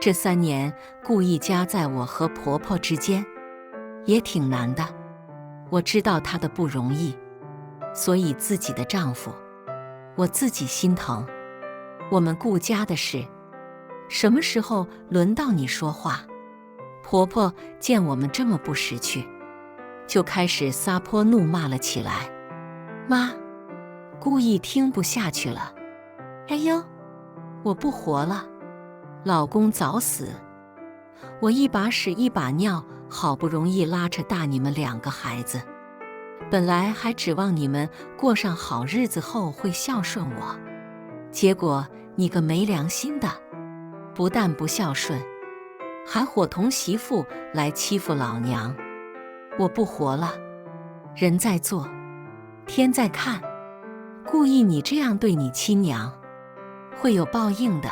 这3年顾意家在我和婆婆之间也挺难的，我知道她的不容易，所以自己的丈夫我自己心疼。我们顾家的事，什么时候轮到你说话？”婆婆见我们这么不识趣，就开始撒泼怒骂了起来。妈，顾意听不下去了：“哎呦，我不活了，老公早死，我一把屎一把尿，好不容易拉扯大你们2个孩子，本来还指望你们过上好日子后会孝顺我，结果你个没良心的，不但不孝顺，还伙同媳妇来欺负老娘，我不活了。人在做，天在看，故意你这样对你亲娘，会有报应的。”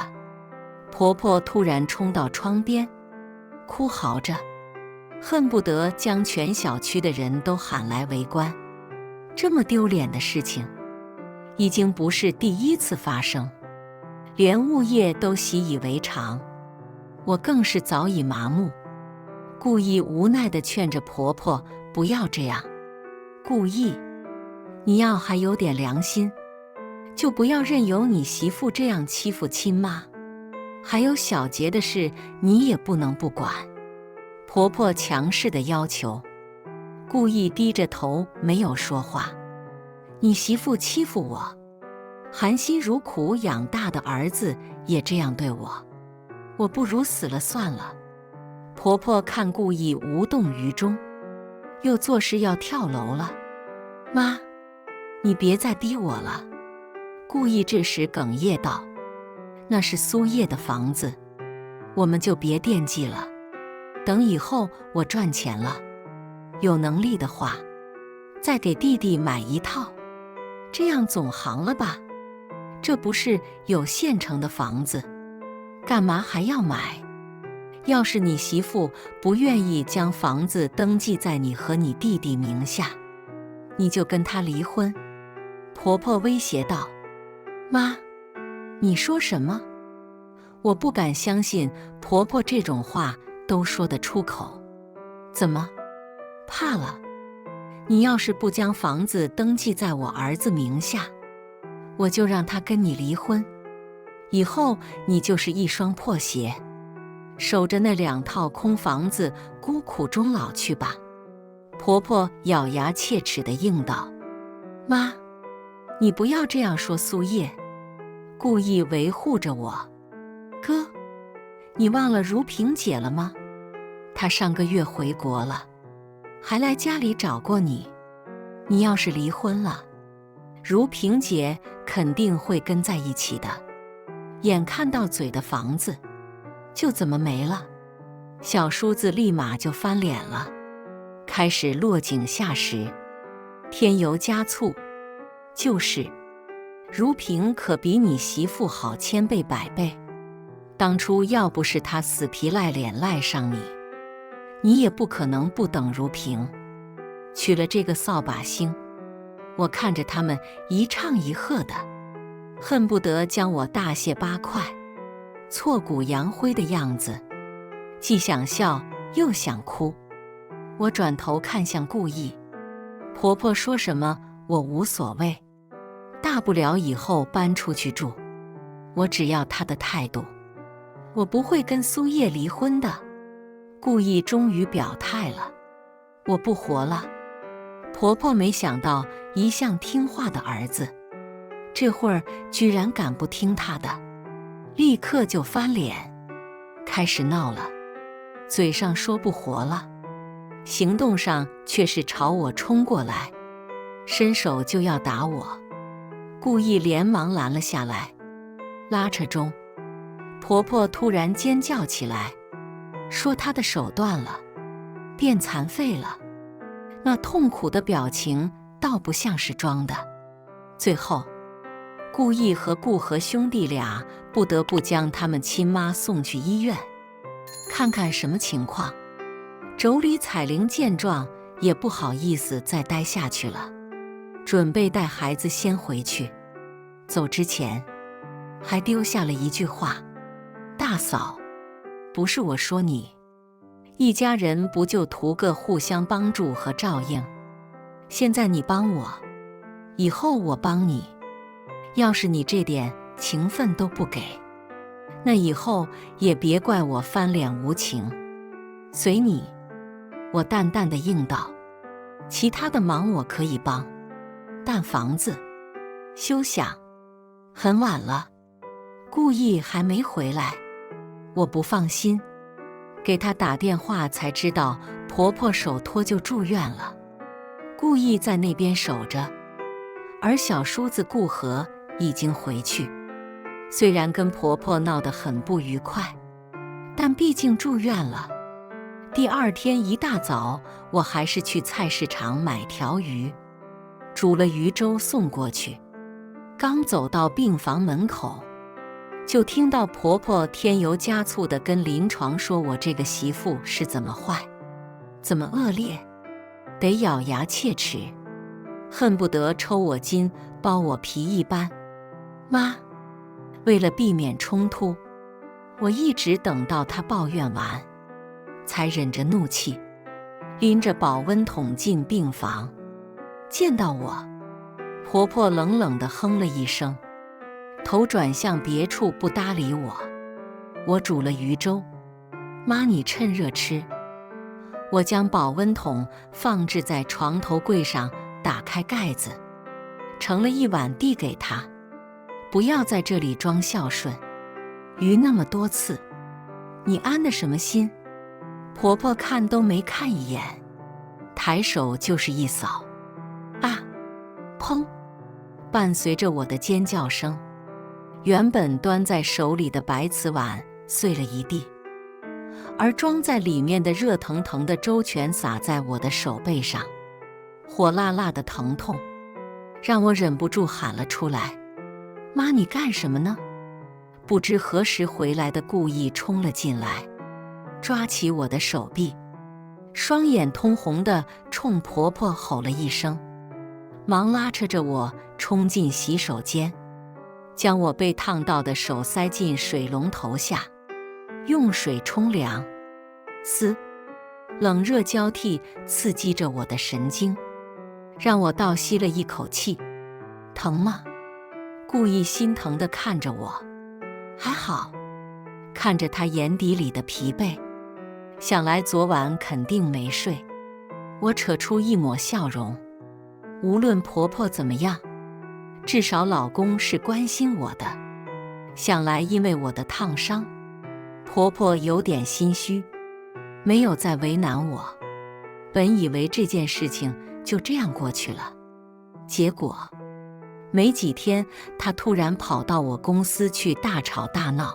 婆婆突然冲到窗边，哭嚎着，恨不得将全小区的人都喊来围观。这么丢脸的事情，已经不是第一次发生，连物业都习以为常，我更是早已麻木。故意无奈地劝着婆婆不要这样。故意，你要还有点良心，就不要任由你媳妇这样欺负亲妈。还有小杰的事，你也不能不管。婆婆强势地要求。故意低着头没有说话。你媳妇欺负我，含辛茹苦养大的儿子也这样对我，我不如死了算了。婆婆看故意无动于衷，又做事要跳楼了。妈，你别再逼我了。故意这时哽咽道：“那是苏叶的房子，我们就别惦记了。等以后我赚钱了，有能力的话，再给弟弟买一套，这样总行了吧？这不是有现成的房子，干嘛还要买？要是你媳妇不愿意将房子登记在你和你弟弟名下，你就跟他离婚。”婆婆威胁道。妈，你说什么？我不敢相信婆婆这种话都说得出口。怎么，怕了？你要是不将房子登记在我儿子名下，我就让他跟你离婚，以后你就是一双破鞋，守着那2套空房子孤苦终老去吧。婆婆咬牙切齿地应道。妈，你不要这样说苏叶，故意维护着我。哥，你忘了如萍姐了吗？她上个月回国了，还来家里找过你。你要是离婚了，如萍姐肯定会跟在一起的。眼看到嘴的房子就怎么没了？小叔子立马就翻脸了，开始落井下石，添油加醋。就是如萍可比你媳妇好1000倍100倍，当初要不是她死皮赖脸赖上你，你也不可能不等如萍。娶了这个扫把星，我看着他们一唱一和的，恨不得将我大卸8块，挫骨扬灰的样子，既想笑又想哭。我转头看向顾意，婆婆说什么我无所谓，大不了以后搬出去住，我只要她的态度。我不会跟苏叶离婚的。顾意终于表态了，我不活了。婆婆没想到一向听话的儿子，这会儿居然敢不听她的，立刻就翻脸，开始闹了。嘴上说不活了，行动上却是朝我冲过来，伸手就要打我。故意连忙拦了下来。拉扯中，婆婆突然尖叫起来，说她的手断了，变残废了。那痛苦的表情倒不像是装的。最后，顾毅和顾和兄弟俩不得不将他们亲妈送去医院，看看什么情况。妯娌彩玲见状，也不好意思再待下去了，准备带孩子先回去。走之前，还丢下了一句话：“大嫂，不是我说你，一家人不就图个互相帮助和照应？现在你帮我，以后我帮你。要是你这点情分都不给，那以后也别怪我翻脸无情。随你。”我淡淡的应道：“其他的忙我可以帮，但房子，休想。”很晚了，顾毅还没回来，我不放心，给他打电话才知道婆婆手托就住院了。顾毅在那边守着，而小叔子顾和已经回去。虽然跟婆婆闹得很不愉快，但毕竟住院了。第二天一大早，我还是去菜市场买条鱼，煮了鱼粥送过去。刚走到病房门口，就听到婆婆添油加醋地跟临床说我这个媳妇是怎么坏，怎么恶劣，得咬牙切齿，恨不得抽我筋剥我皮一般。妈，为了避免冲突，我一直等到她抱怨完，才忍着怒气，拎着保温桶进病房。见到我，婆婆冷冷地哼了一声，头转向别处不搭理我。我煮了鱼粥，妈你趁热吃。我将保温桶放置在床头柜上，打开盖子，盛了一碗递给她。不要在这里装孝顺，鱼那么多次，你安的什么心？婆婆看都没看一眼，抬手就是一扫。啊！砰！伴随着我的尖叫声，原本端在手里的白瓷碗碎了一地，而装在里面的热腾腾的粥全洒在我的手背上，火辣辣的疼痛让我忍不住喊了出来：“妈，你干什么呢？”不知何时回来的顾毅冲了进来，抓起我的手臂，双眼通红地冲婆婆吼了一声，忙拉扯着我冲进洗手间，将我被烫到的手塞进水龙头下，用水冲凉。嘶，冷热交替刺激着我的神经，让我倒吸了一口气。疼吗？顾毅心疼地看着我。还好。看着他眼底里的疲惫，想来昨晚肯定没睡。我扯出一抹笑容，无论婆婆怎么样，至少老公是关心我的。想来因为我的烫伤，婆婆有点心虚，没有再为难我。本以为这件事情就这样过去了，结果没几天，她突然跑到我公司去大吵大闹，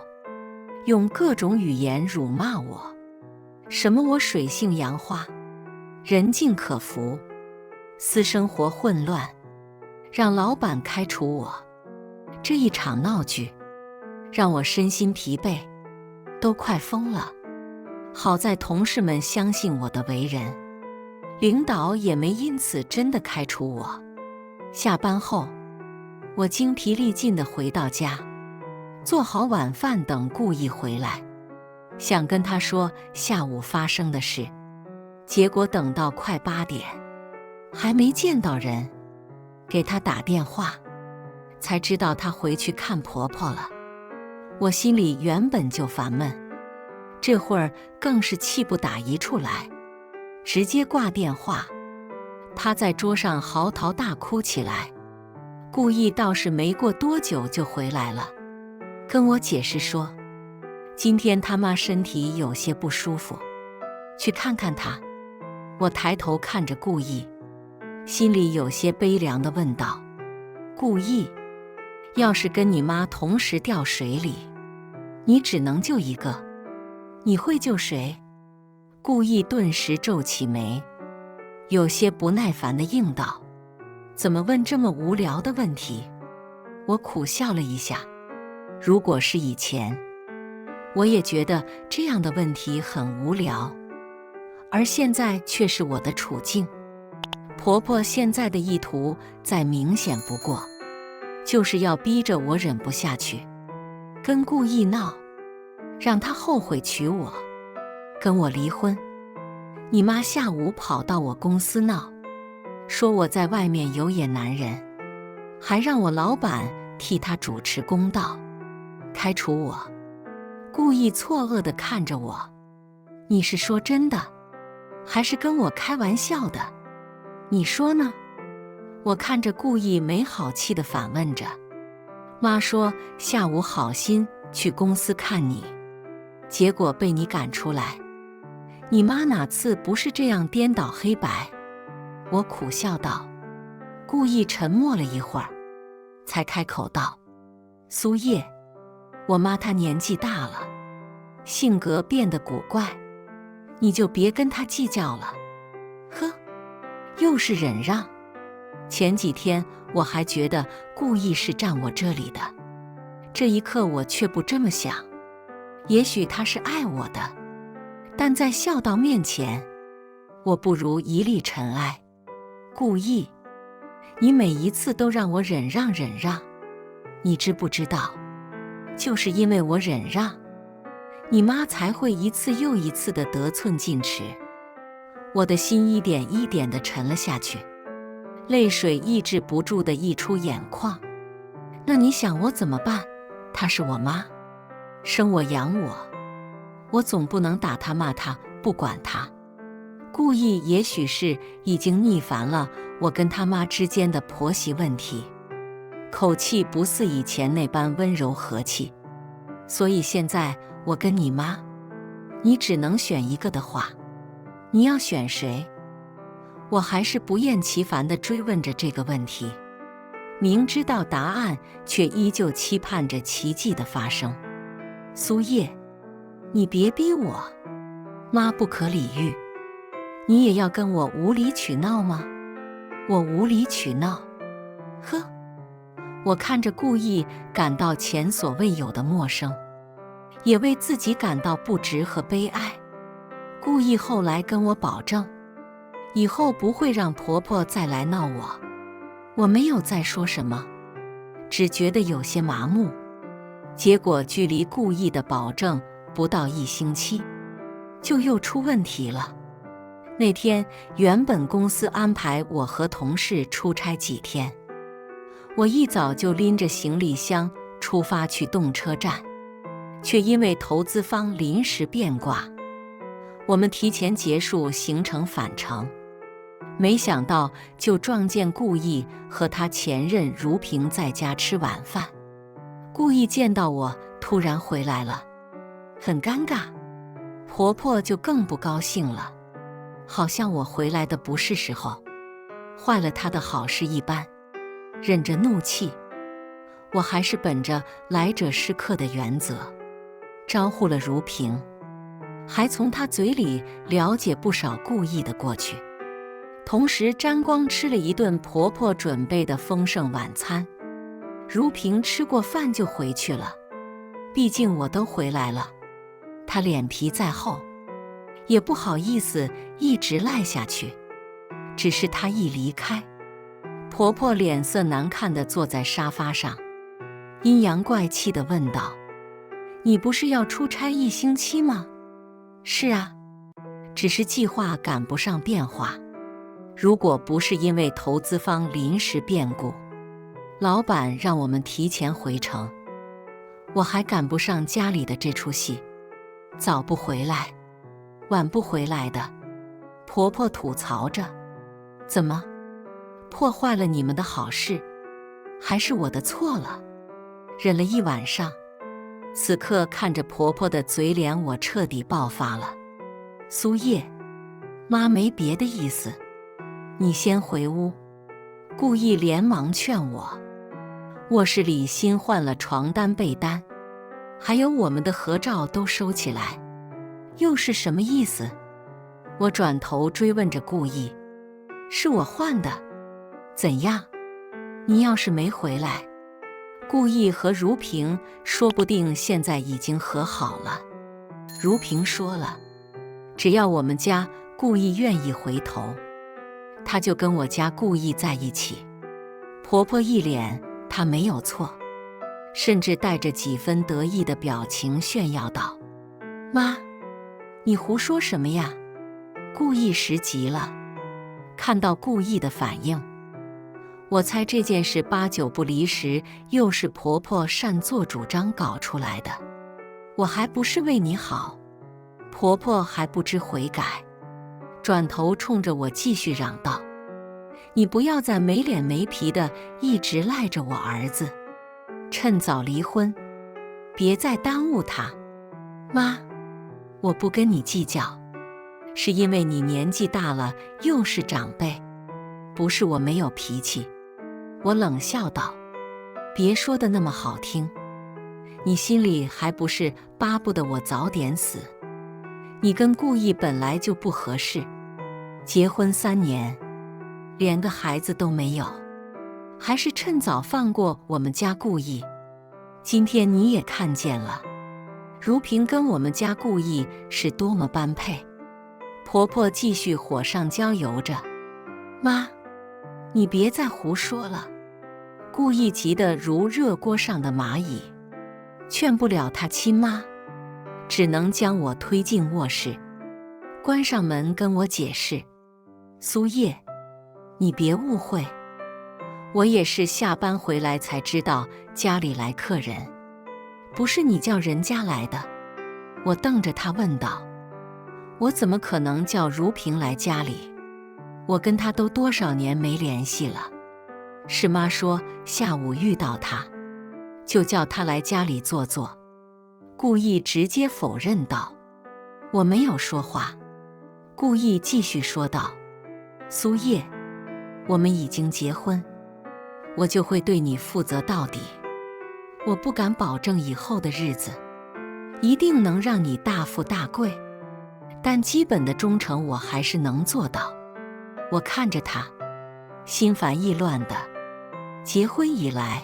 用各种语言辱骂我，什么我水性杨花，人尽可夫，私生活混乱，让老板开除我。这一场闹剧让我身心疲惫，都快疯了。好在同事们相信我的为人，领导也没因此真的开除我。下班后，我精疲力尽地回到家，做好晚饭等顾毅回来，想跟他说下午发生的事，结果等到快8点，还没见到人。给他打电话，才知道他回去看婆婆了。我心里原本就烦闷，这会儿更是气不打一处来，直接挂电话。他在桌上嚎啕大哭起来。顾毅倒是没过多久就回来了，跟我解释说，今天他妈身体有些不舒服，去看看她。我抬头看着顾毅，心里有些悲凉地问道：“顾毅，要是跟你妈同时掉水里，你只能救一个，你会救谁？顾意顿时皱起眉，有些不耐烦地应道：怎么问这么无聊的问题？我苦笑了一下，如果是以前，我也觉得这样的问题很无聊，而现在却是我的处境。婆婆现在的意图再明显不过，就是要逼着我忍不下去，跟顾意闹，让她后悔娶我，跟我离婚。你妈下午跑到我公司闹，说我在外面有野男人，还让我老板替她主持公道，开除我。顾意错愕地看着我，你是说真的，还是跟我开玩笑的？你说呢？我看着顾意没好气地反问着。妈说下午好心去公司看你，结果被你赶出来。你妈哪次不是这样颠倒黑白？我苦笑道。顾意沉默了一会儿，才开口道：苏叶，我妈她年纪大了，性格变得古怪，你就别跟她计较了。呵，又是忍让。前几天我还觉得顾意是站我这里的，这一刻我却不这么想。也许他是爱我的，但在孝道面前，我不如一粒尘埃。顾意，你每一次都让我忍让忍让，你知不知道，就是因为我忍让，你妈才会一次又一次的得寸进尺。我的心一点一点地沉了下去，泪水抑制不住地溢出眼眶。那你想我怎么办？她是我妈，生我养我，我总不能打她骂她，不管她。顾意也许是已经腻烦了我跟她妈之间的婆媳问题，口气不似以前那般温柔和气。所以现在我跟你妈，你只能选一个的话，你要选谁？我还是不厌其烦地追问着这个问题，明知道答案，却依旧期盼着奇迹的发生。苏叶，你别逼我，妈不可理喻。你也要跟我无理取闹吗？我无理取闹？呵，我看着顾意感到前所未有的陌生，也为自己感到不值和悲哀。顾意后来跟我保证，以后不会让婆婆再来闹我。我没有再说什么，只觉得有些麻木。结果距离顾意的保证不到1星期，就又出问题了。那天原本公司安排我和同事出差几天，我一早就拎着行李箱出发去动车站，却因为投资方临时变卦，我们提前结束行程返程。没想到就撞见顾意和他前任如萍在家吃晚饭。顾意见到我突然回来了，很尴尬，婆婆就更不高兴了，好像我回来的不是时候，坏了她的好事一般。忍着怒气，我还是本着来者是客的原则，招呼了如萍，还从她嘴里了解不少顾意的过去，同时沾光吃了一顿婆婆准备的丰盛晚餐。如萍吃过饭就回去了，毕竟我都回来了，她脸皮再厚，也不好意思一直赖下去。只是她一离开，婆婆脸色难看地坐在沙发上，阴阳怪气地问道：你不是要出差1星期吗？是啊，只是计划赶不上变化。如果不是因为投资方临时变故，老板让我们提前回城，我还赶不上家里的这出戏，早不回来，晚不回来的。婆婆吐槽着，怎么破坏了你们的好事？还是我的错了？忍了一晚上，此刻看着婆婆的嘴脸，我彻底爆发了。苏叶，妈没别的意思，你先回屋。顾意连忙劝我。卧室里新换了床单被单，还有我们的合照都收起来，又是什么意思？我转头追问着顾意。是我换的。怎样？你要是没回来，顾意和如萍说不定现在已经和好了。如萍说了，只要我们家顾意愿意回头，她就跟我家顾意在一起。婆婆一脸她没有错，甚至带着几分得意的表情炫耀道：妈，你胡说什么呀？顾意时急了，看到顾意的反应，我猜这件事八九不离十，又是婆婆擅作主张搞出来的。我还不是为你好，婆婆还不知悔改，转头冲着我继续嚷道：你不要再没脸没皮的一直赖着我儿子，趁早离婚，别再耽误他。妈，我不跟你计较，是因为你年纪大了，又是长辈，不是我没有脾气。我冷笑道：别说的那么好听，你心里还不是巴不得我早点死？你跟顾意本来就不合适，结婚3年，连个孩子都没有，还是趁早放过我们家顾意。今天你也看见了，如萍跟我们家顾意是多么般配。婆婆继续火上浇油着：妈，你别再胡说了。顾意急得如热锅上的蚂蚁，劝不了她亲妈，只能将我推进卧室，关上门跟我解释：苏叶，你别误会，我也是下班回来才知道家里来客人，不是你叫人家来的。我瞪着她问道：我怎么可能叫如萍来家里？我跟她都多少年没联系了？是妈说下午遇到她，就叫她来家里坐坐。顾意直接否认道：我没有说话。顾意继续说道：苏叶，我们已经结婚，我就会对你负责到底。我不敢保证以后的日子一定能让你大富大贵，但基本的忠诚我还是能做到。我看着他，心烦意乱的。结婚以来，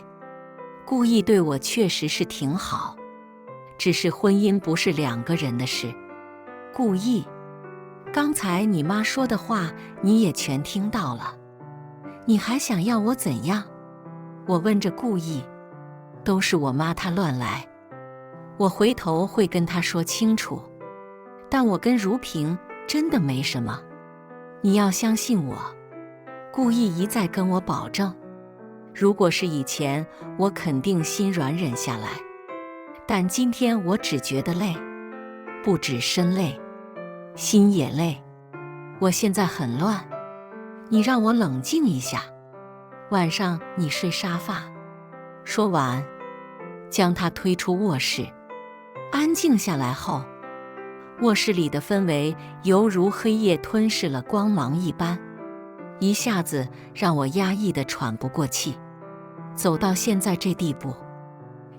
顾意对我确实是挺好，只是婚姻不是2个人的事。顾意，刚才你妈说的话你也全听到了，你还想要我怎样？我问着顾意。都是我妈她乱来，我回头会跟她说清楚，但我跟如萍真的没什么，你要相信我。顾意一再跟我保证，如果是以前，我肯定心软忍下来，但今天我只觉得累，不止身累，心也累。我现在很乱，你让我冷静一下，晚上你睡沙发。说完，将他推出卧室。安静下来后，卧室里的氛围犹如黑夜吞噬了光芒一般，一下子让我压抑得喘不过气。走到现在这地步，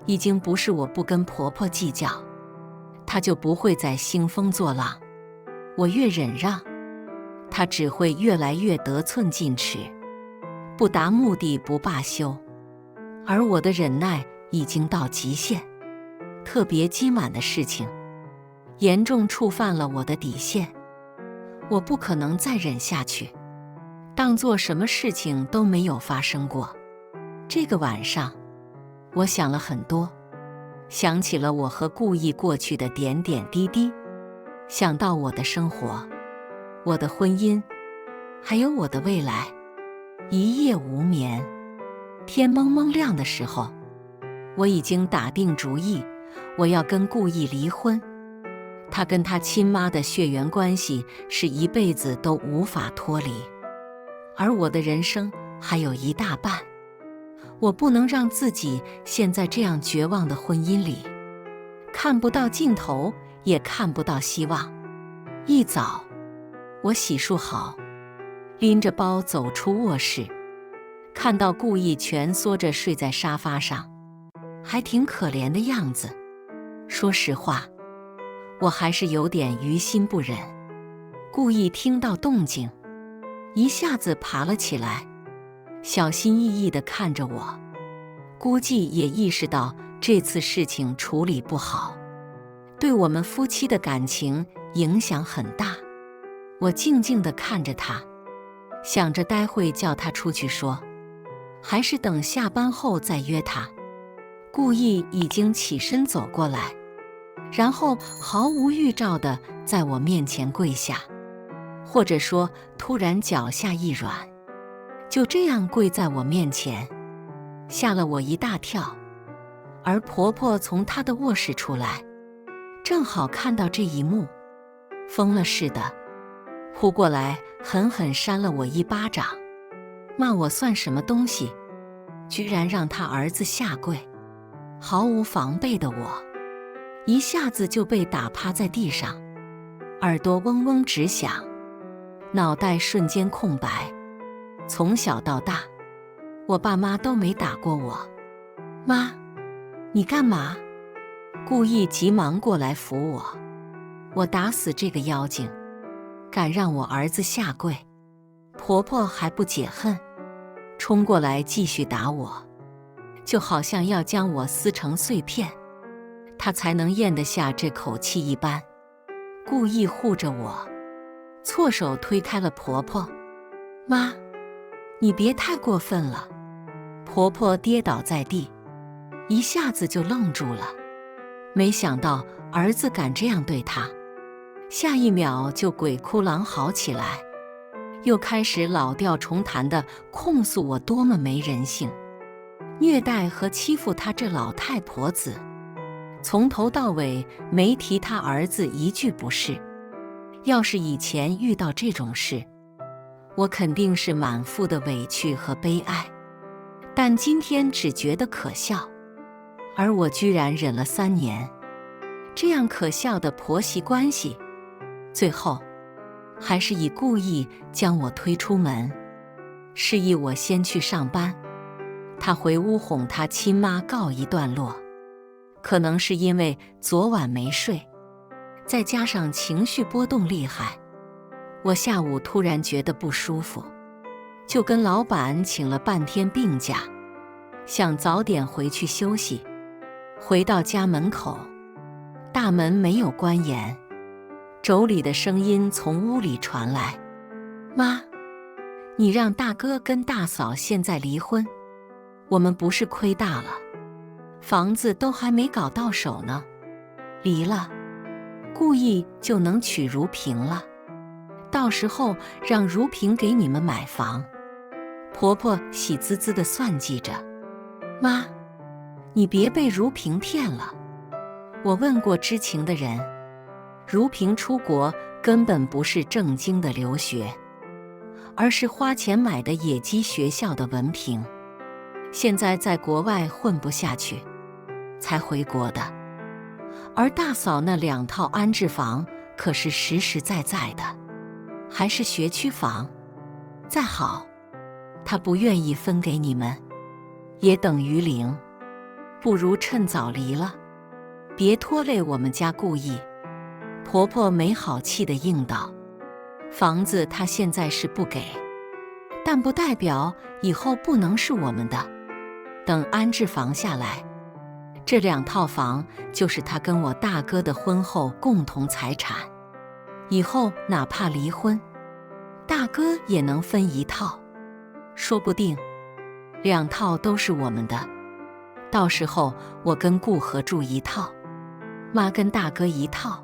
已经不是我不跟婆婆计较，她就不会再兴风作浪。我越忍让，她只会越来越得寸进尺，不达目的不罢休。而我的忍耐已经到极限，特别积满的事情，严重触犯了我的底线，我不可能再忍下去，当做什么事情都没有发生过。这个晚上，我想了很多，想起了我和顾意过去的点点滴滴，想到我的生活，我的婚姻，还有我的未来，一夜无眠。天蒙蒙亮的时候，我已经打定主意，我要跟顾意离婚。他跟他亲妈的血缘关系是一辈子都无法脱离，而我的人生还有一大半，我不能让自己陷在这样绝望的婚姻里，看不到尽头，也看不到希望。一早，我洗漱好，拎着包走出卧室，看到顾意蜷缩着睡在沙发上，还挺可怜的样子。说实话，我还是有点于心不忍，故意听到动静，一下子爬了起来，小心翼翼地看着我，估计也意识到这次事情处理不好，对我们夫妻的感情影响很大。我静静地看着他，想着待会叫他出去说，还是等下班后再约他。故意已经起身走过来，然后毫无预兆地在我面前跪下，或者说突然脚下一软，就这样跪在我面前，吓了我一大跳。而婆婆从她的卧室出来，正好看到这一幕，疯了似的扑过来，狠狠扇了我一巴掌，骂我算什么东西，居然让她儿子下跪。毫无防备的我，一下子就被打趴在地上，耳朵嗡嗡直响，脑袋瞬间空白。从小到大，我爸妈都没打过我。妈，你干嘛？故意急忙过来扶我。我打死这个妖精，敢让我儿子下跪。婆婆还不解恨，冲过来继续打我，就好像要将我撕成碎片，她才能咽得下这口气一般。故意护着我，错手推开了婆婆。妈，你别太过分了。婆婆跌倒在地，一下子就愣住了，没想到儿子敢这样对她，下一秒就鬼哭狼嚎起来，又开始老调重弹地控诉我多么没人性，虐待和欺负她这老太婆子，从头到尾没提她儿子一句不是。要是以前遇到这种事，我肯定是满腹的委屈和悲哀，但今天只觉得可笑，而我居然忍了3年，这样可笑的婆媳关系，最后还是以故意将我推出门，示意我先去上班，他回屋哄他亲妈告一段落。可能是因为昨晚没睡，再加上情绪波动厉害，我下午突然觉得不舒服，就跟老板请了半天病假，想早点回去休息。回到家门口，大门没有关严，妯娌的声音从屋里传来：妈，你让大哥跟大嫂现在离婚，我们不是亏大了，房子都还没搞到手呢，离了，故意就能娶如萍了，到时候让如萍给你们买房。婆婆喜滋滋地算计着。妈，你别被如萍骗了。我问过知情的人，如萍出国根本不是正经的留学，而是花钱买的野鸡学校的文凭，现在在国外混不下去，才回国的。而大嫂那2套安置房可是实实在在的，还是学区房，再好，她不愿意分给你们，也等于零，不如趁早离了，别拖累我们家。故意。婆婆没好气地应道：房子她现在是不给，但不代表以后不能是我们的，等安置房下来，这2套房就是她跟我大哥的婚后共同财产，以后哪怕离婚，大哥也能分1套，说不定2套都是我们的，到时候我跟顾合住1套，妈跟大哥1套，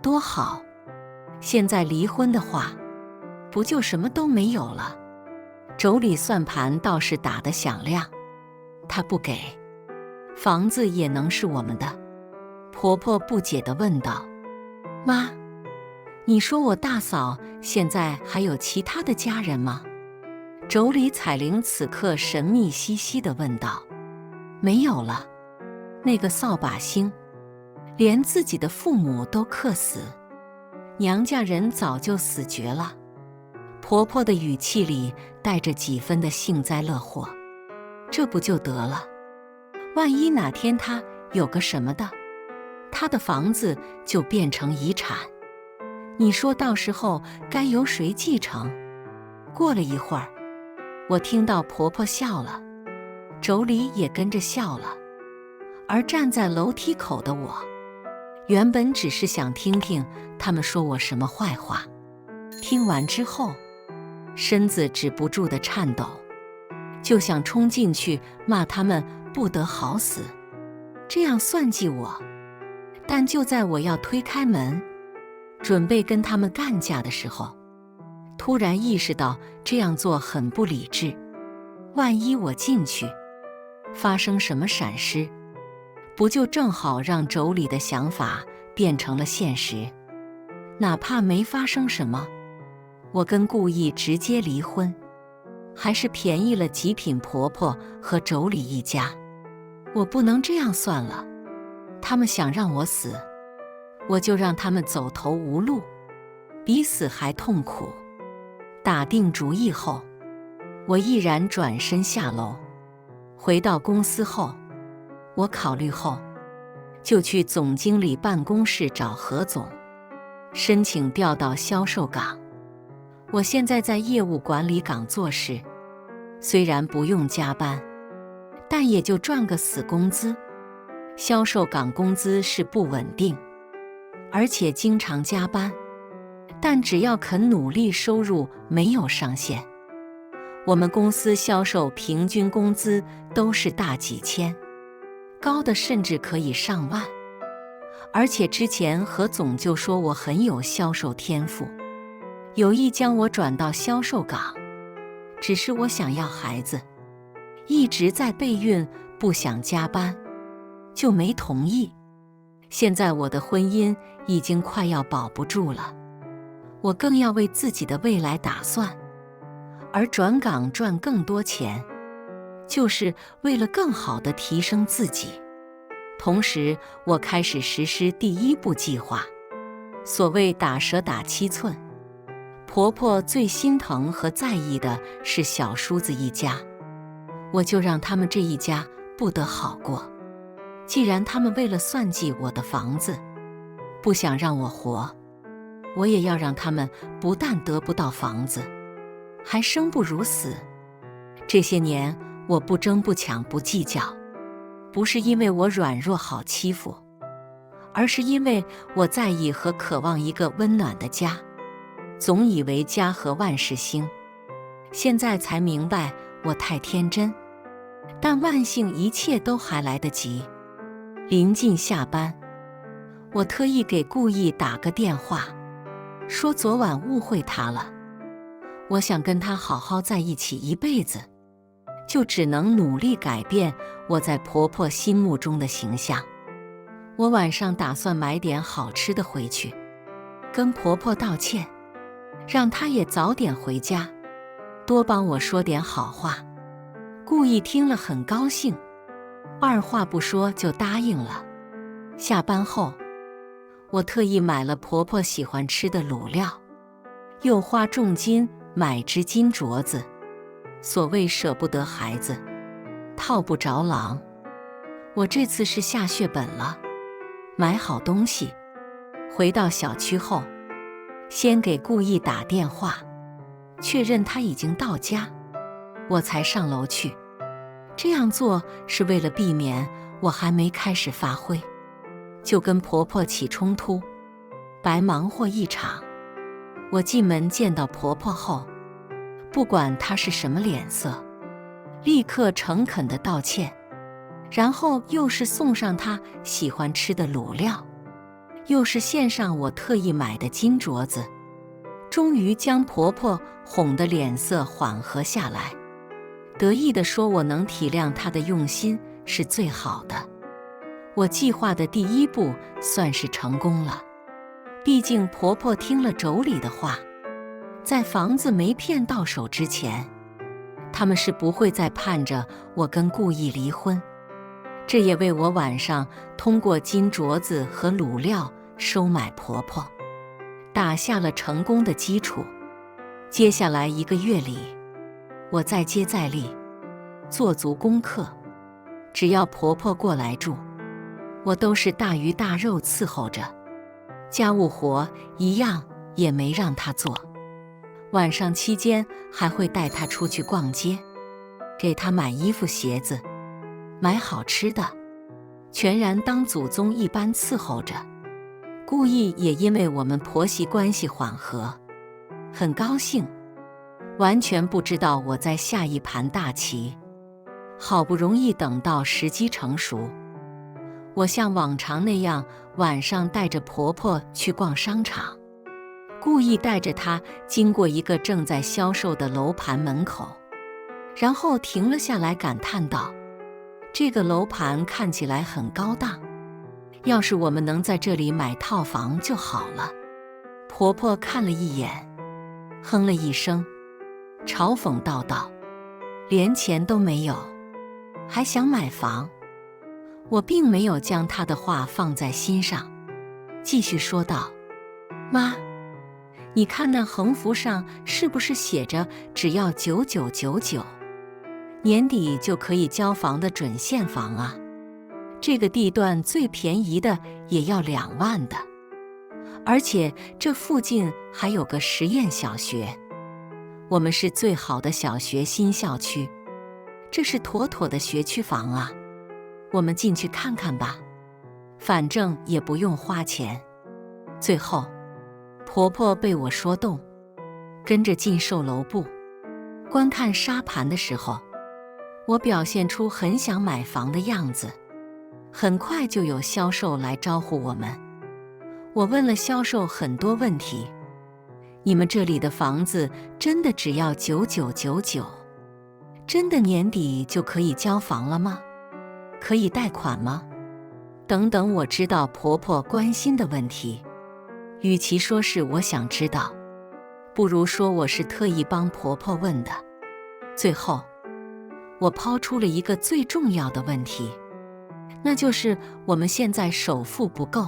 多好。现在离婚的话，不就什么都没有了？妯娌算盘倒是打得响亮，她不给，房子也能是我们的。婆婆不解地问道：妈，你说我大嫂现在还有其他的家人吗？妯娌彩玲此刻神秘兮兮地问道：没有了，那个扫把星连自己的父母都克死，娘家人早就死绝了。婆婆的语气里带着几分的幸灾乐祸，这不就得了？万一哪天她有个什么的，她的房子就变成遗产。你说到时候该由谁继承？过了一会儿，我听到婆婆笑了，妯娌也跟着笑了。而站在楼梯口的我，原本只是想听听他们说我什么坏话，听完之后，身子止不住的颤抖，就想冲进去骂他们不得好死，这样算计我。但就在我要推开门，准备跟他们干架的时候，突然意识到这样做很不理智。万一我进去，发生什么闪失，不就正好让妯娌的想法变成了现实？哪怕没发生什么，我跟顾意直接离婚，还是便宜了极品婆婆和妯娌一家。我不能这样算了，他们想让我死，我就让他们走投无路，比死还痛苦。打定主意后，我毅然转身下楼。回到公司后，我考虑后，就去总经理办公室找何总，申请调到销售岗。我现在在业务管理岗做事，虽然不用加班，但也就赚个死工资。销售岗工资是不稳定，而且经常加班，但只要肯努力，收入没有上限。我们公司销售平均工资都是大几千，高的甚至可以上万。而且之前何总就说我很有销售天赋，有意将我转到销售岗，只是我想要孩子，一直在备孕，不想加班，就没同意。现在我的婚姻已经快要保不住了，我更要为自己的未来打算。而转岗赚更多钱，就是为了更好地提升自己。同时，我开始实施第一步计划。所谓打蛇打七寸，婆婆最心疼和在意的是小叔子一家，我就让他们这一家不得好过。既然他们为了算计我的房子，不想让我活，我也要让他们不但得不到房子，还生不如死。这些年我不争不抢不计较，不是因为我软弱好欺负，而是因为我在意和渴望一个温暖的家。总以为家和万事兴，现在才明白我太天真，但万幸一切都还来得及。临近下班，我特意给顾意打个电话，说昨晚误会他了，我想跟他好好在一起一辈子，就只能努力改变我在婆婆心目中的形象。我晚上打算买点好吃的回去，跟婆婆道歉，让她也早点回家，多帮我说点好话。顾意听了很高兴，二话不说就答应了。下班后，我特意买了婆婆喜欢吃的卤料，又花重金买只金镯子。所谓舍不得孩子，套不着狼。我这次是下血本了，买好东西，回到小区后，先给顾意打电话，确认他已经到家，我才上楼去。这样做是为了避免我还没开始发挥，就跟婆婆起冲突，白忙活一场。我进门见到婆婆后，不管她是什么脸色，立刻诚恳地道歉，然后又是送上她喜欢吃的卤料，又是献上我特意买的金镯子，终于将婆婆哄得脸色缓和下来，得意地说我能体谅她的用心是最好的。我计划的第一步算是成功了，毕竟婆婆听了妯娌的话，在房子没骗到手之前，他们是不会再盼着我跟顾意离婚。这也为我晚上通过金镯子和卤料收买婆婆打下了成功的基础。接下来1个月里，我再接再厉，做足功课，只要婆婆过来住，我都是大鱼大肉伺候着，家务活一样也没让他做。晚上期间还会带他出去逛街，给他买衣服鞋子，买好吃的，全然当祖宗一般伺候着。故意也因为我们婆媳关系缓和，很高兴，完全不知道我在下一盘大棋。好不容易等到时机成熟，我像往常那样晚上带着婆婆去逛商场，故意带着她经过一个正在销售的楼盘门口，然后停了下来，感叹道：这个楼盘看起来很高档，要是我们能在这里买套房就好了。婆婆看了一眼，哼了一声，嘲讽道：连钱都没有，还想买房？我并没有将她的话放在心上，继续说道：妈，你看那横幅上是不是写着只要9999，年底就可以交房的准现房啊？这个地段最便宜的也要2万的，而且这附近还有个实验小学，我们是最好的小学新校区，这是妥妥的学区房啊！我们进去看看吧，反正也不用花钱。最后，婆婆被我说动，跟着进售楼部观看沙盘的时候，我表现出很想买房的样子。很快就有销售来招呼我们，我问了销售很多问题。你们这里的房子真的只要9999？真的年底就可以交房了吗？可以贷款吗？等等，我知道婆婆关心的问题，与其说是我想知道，不如说我是特意帮婆婆问的。最后，我抛出了一个最重要的问题，那就是我们现在首付不够，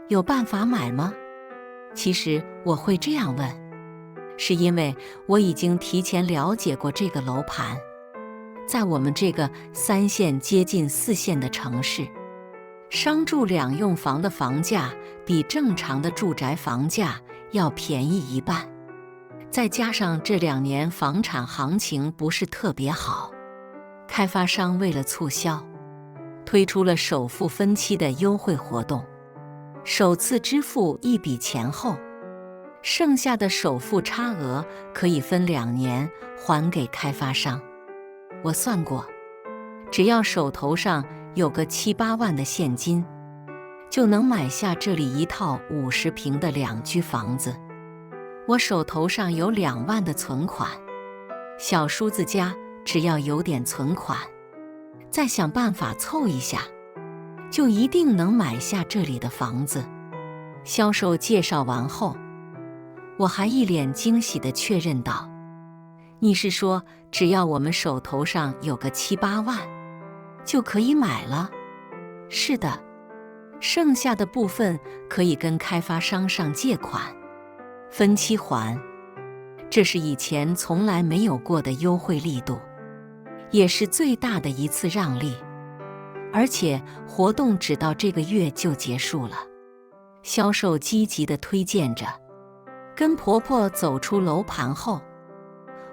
有办法买吗？其实我会这样问，是因为我已经提前了解过这个楼盘，在我们这个3线接近4线的城市，商住2用房的房价比正常的住宅房价要便宜1半，再加上这2年房产行情不是特别好，开发商为了促销，推出了首付分期的优惠活动，首次支付一笔钱后，剩下的首付差额可以分2年还给开发商。我算过，只要手头上有个7、8万的现金，就能买下这里一套50平的2居房子。我手头上有2万的存款，小叔子家只要有点存款，再想办法凑一下，就一定能买下这里的房子。销售介绍完后，我还一脸惊喜地确认道：你是说只要我们手头上有个7、8万就可以买了？是的，剩下的部分可以跟开发商上借款，分期还。这是以前从来没有过的优惠力度，也是最大的一次让利，而且活动只到这个月就结束了。销售积极地推荐着。跟婆婆走出楼盘后，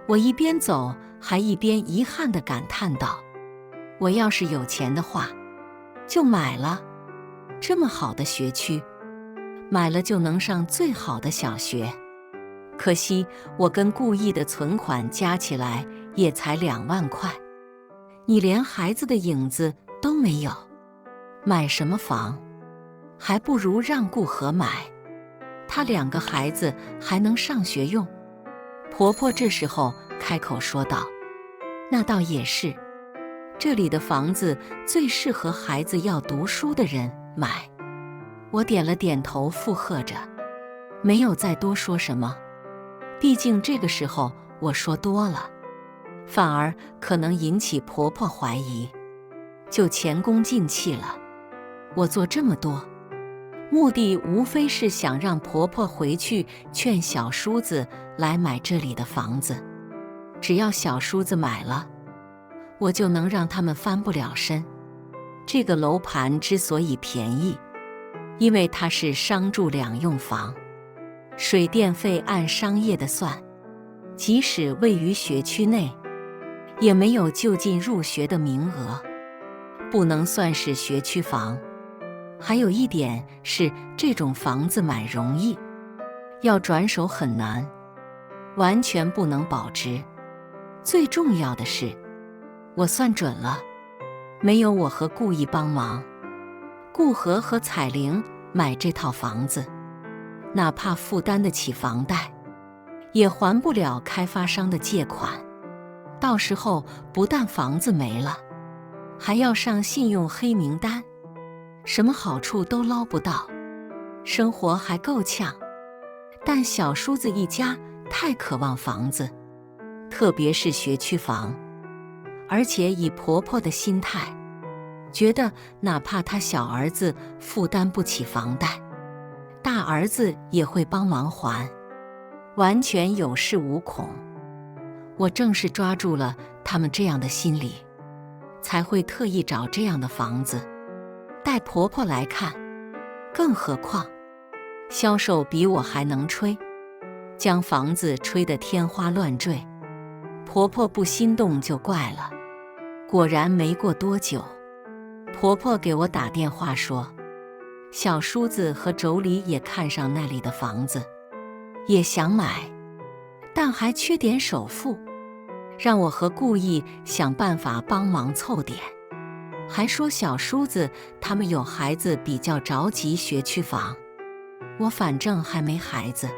我一边走还一边遗憾地感叹道：我要是有钱的话就买了，这么好的学区，买了就能上最好的小学。可惜我跟顾意的存款加起来也才2万块，你连孩子的影子都没有，买什么房？还不如让顾和买，他2个孩子还能上学用。婆婆这时候开口说道：那倒也是，这里的房子最适合孩子要读书的人买。我点了点头附和着，没有再多说什么，毕竟这个时候我说多了，反而可能引起婆婆怀疑，就前功尽弃了。我做这么多，目的无非是想让婆婆回去劝小叔子来买这里的房子，只要小叔子买了，我就能让他们翻不了身。这个楼盘之所以便宜，因为它是商住两用房，水电费按商业的算，即使位于学区内，也没有就近入学的名额，不能算是学区房。还有一点是，这种房子买容易，要转手很难，完全不能保值。最重要的是，我算准了，没有我和顾意帮忙，顾和和彩玲买这套房子，哪怕负担得起房贷，也还不了开发商的借款。到时候不但房子没了，还要上信用黑名单，什么好处都捞不到，生活还够呛。但小叔子一家太渴望房子，特别是学区房，而且以婆婆的心态，觉得哪怕她小儿子负担不起房贷，大儿子也会帮忙还，完全有恃无恐。我正是抓住了他们这样的心理，才会特意找这样的房子带婆婆来看。更何况销售比我还能吹，将房子吹得天花乱坠，婆婆不心动就怪了。果然没过多久，婆婆给我打电话说，小叔子和妯娌也看上那里的房子，也想买，但还缺点首付，让我和顾意想办法帮忙凑点。还说小叔子他们有孩子，比较着急学区房。我反正还没孩子，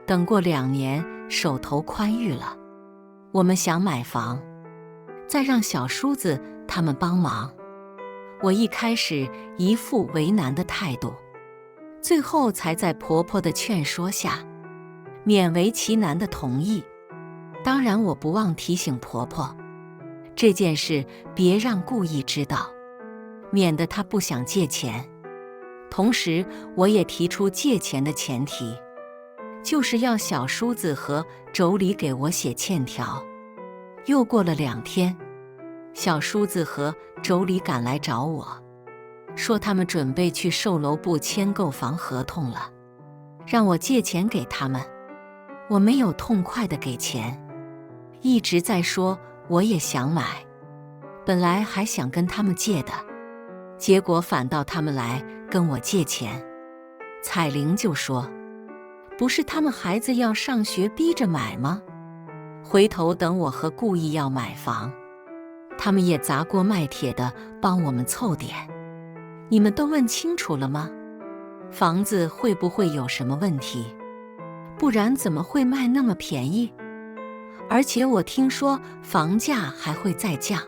等过2年手头宽裕了，我们想买房，再让小叔子他们帮忙。我一开始一副为难的态度，最后才在婆婆的劝说下，勉为其难的同意。当然我不忘提醒婆婆，这件事别让顾意知道，免得她不想借钱。同时我也提出借钱的前提，就是要小叔子和妯娌给我写欠条。又过了2天，小叔子和妯娌赶来找我，说他们准备去售楼部签购房合同了，让我借钱给他们。我没有痛快的给钱，一直在说我也想买，本来还想跟他们借的，结果反倒他们来跟我借钱。彩玲就说，不是他们孩子要上学逼着买吗？回头等我和顾意要买房，他们也砸锅卖铁的帮我们凑点。你们都问清楚了吗？房子会不会有什么问题？不然怎么会卖那么便宜？而且我听说房价还会再降，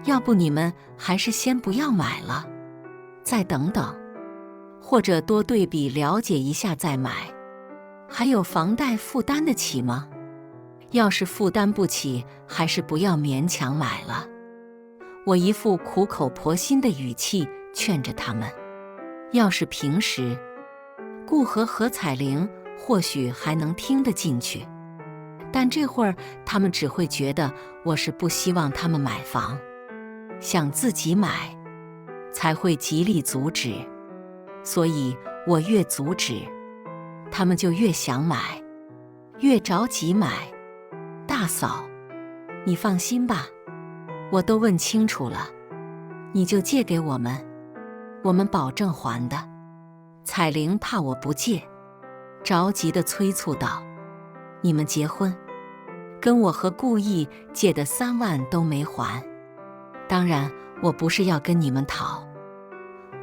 要不你们还是先不要买了，再等等，或者多对比了解一下再买。还有房贷负担得起吗？要是负担不起，还是不要勉强买了。我一副苦口婆心的语气劝着他们。要是平时，顾和彩玲或许还能听得进去，但这会儿他们只会觉得我是不希望他们买房，想自己买，才会极力阻止。所以我越阻止，他们就越想买，越着急买。大嫂，你放心吧，我都问清楚了，你就借给我们，我们保证还的。彩玲怕我不借，着急地催促道，你们结婚，跟我和顾意借的3万都没还，当然我不是要跟你们讨，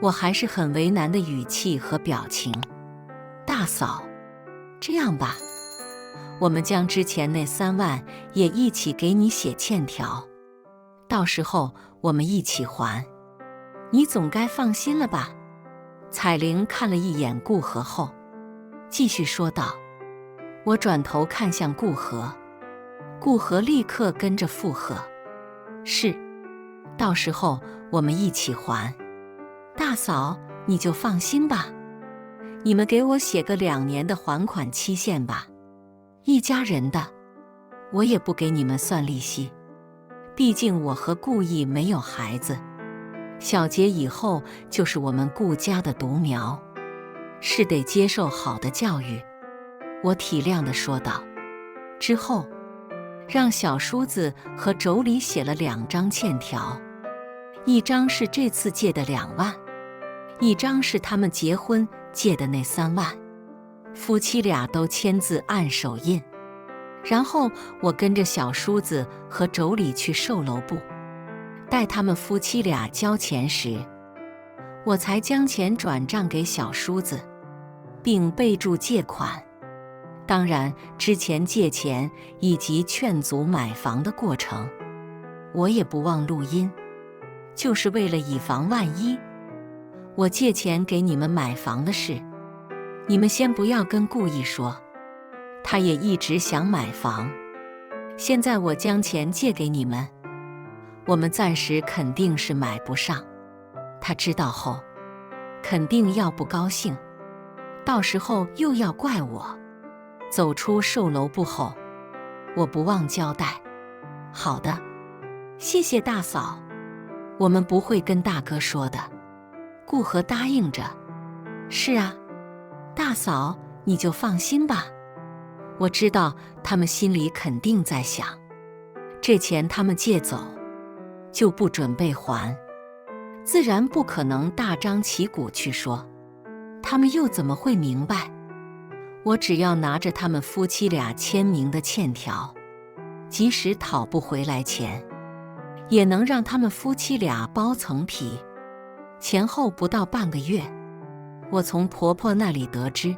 我还是很为难的语气和表情。大嫂，这样吧，我们将之前那3万也一起给你写欠条，到时候我们一起还，你总该放心了吧？彩玲看了一眼顾和后，继续说道。我转头看向顾和，顾和立刻跟着附和，是，到时候我们一起还。大嫂，你就放心吧，你们给我写个2年的还款期限吧，一家人的，我也不给你们算利息，毕竟我和顾意没有孩子，小杰以后就是我们顾家的独苗，是得接受好的教育。我体谅地说道。之后，让小叔子和妯娌写了2张欠条，一张是这次借的2万，一张是他们结婚借的那3万，夫妻俩都签字按手印。然后我跟着小叔子和妯娌去售楼部，待他们夫妻俩交钱时，我才将钱转账给小叔子，并备注借款。当然，之前借钱以及劝阻买房的过程，我也不忘录音，就是为了以防万一。我借钱给你们买房的事，你们先不要跟顾意说，他也一直想买房。现在我将钱借给你们，我们暂时肯定是买不上。他知道后，肯定要不高兴，到时候又要怪我。走出售楼部后，我不忘交代：好的，谢谢大嫂，我们不会跟大哥说的。顾和答应着：是啊，大嫂，你就放心吧。我知道他们心里肯定在想，这钱他们借走，就不准备还，自然不可能大张旗鼓去说，他们又怎么会明白？我只要拿着他们夫妻俩签名的欠条，即使讨不回来钱，也能让他们夫妻俩包层皮。前后不到半个月，我从婆婆那里得知，